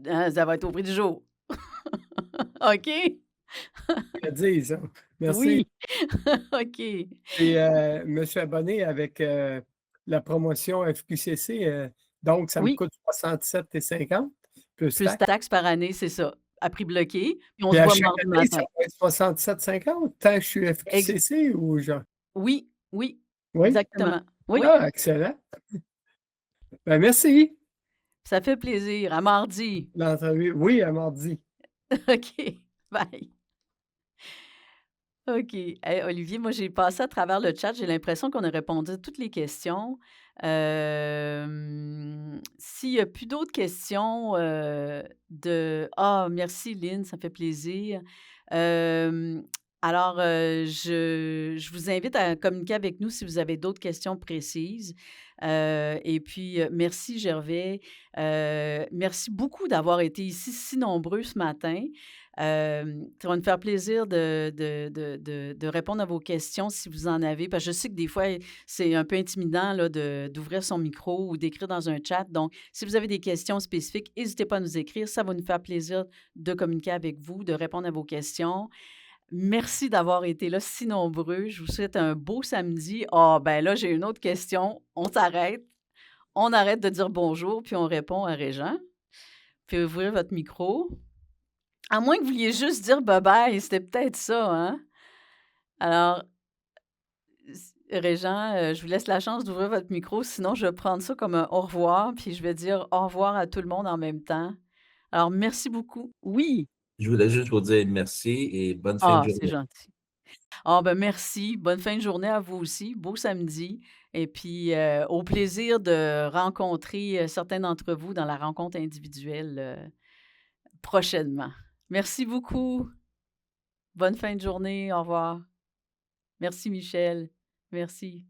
ça va être au prix du jour. OK? Je dis ça. Merci. Oui. OK. Et me suis abonné avec la promotion FQCC. Donc, ça me Oui. coûte 67,50 plus Plus taxe. taxes par année, c'est ça. À prix bloqué. Puis on Puis se à voit chaque mardi année, ça matin. va être 67,50 tant que je suis FQCC ou genre. Oui, oui, Oui? exactement. Oui, Ah, excellent. Ben, merci. ça fait plaisir. À mardi. L'entrevue. Oui, à mardi. OK. Bye. OK. Hey, Olivier, moi, j'ai passé à travers le chat. J'ai l'impression qu'on a répondu à toutes les questions. S'il n'y a plus d'autres questions Ah, merci Lynn, ça me fait plaisir. Alors, je vous invite à communiquer avec nous si vous avez d'autres questions précises. Et puis, merci Gervais. Merci beaucoup d'avoir été ici si nombreux ce matin. Ça va nous faire plaisir de répondre à vos questions si vous en avez, parce que je sais que des fois, c'est un peu intimidant là, d'ouvrir son micro ou d'écrire dans un chat. Donc, si vous avez des questions spécifiques, n'hésitez pas à nous écrire. Ça va nous faire plaisir de communiquer avec vous, de répondre à vos questions. Merci d'avoir été là si nombreux. Je vous souhaite un beau samedi. Ah, ben là, j'ai une autre question. On s'arrête. On arrête de dire bonjour, puis on répond à Régent. Puis ouvrez votre micro. À moins que vous vouliez juste dire bye-bye, c'était peut-être ça, hein? Alors, Régent, je vous laisse la chance d'ouvrir votre micro, sinon je vais prendre ça comme un au revoir, puis je vais dire au revoir à tout le monde en même temps. Alors, merci beaucoup. Oui. Je voulais juste vous dire merci et bonne fin de Ah, c'est journée. gentil. Ah, ben merci. Bonne fin de journée à vous aussi. Beau samedi. Et puis, au plaisir de rencontrer certains d'entre vous dans la rencontre individuelle prochainement. Merci beaucoup. Bonne fin de journée. Au revoir. Merci, Michel. Merci.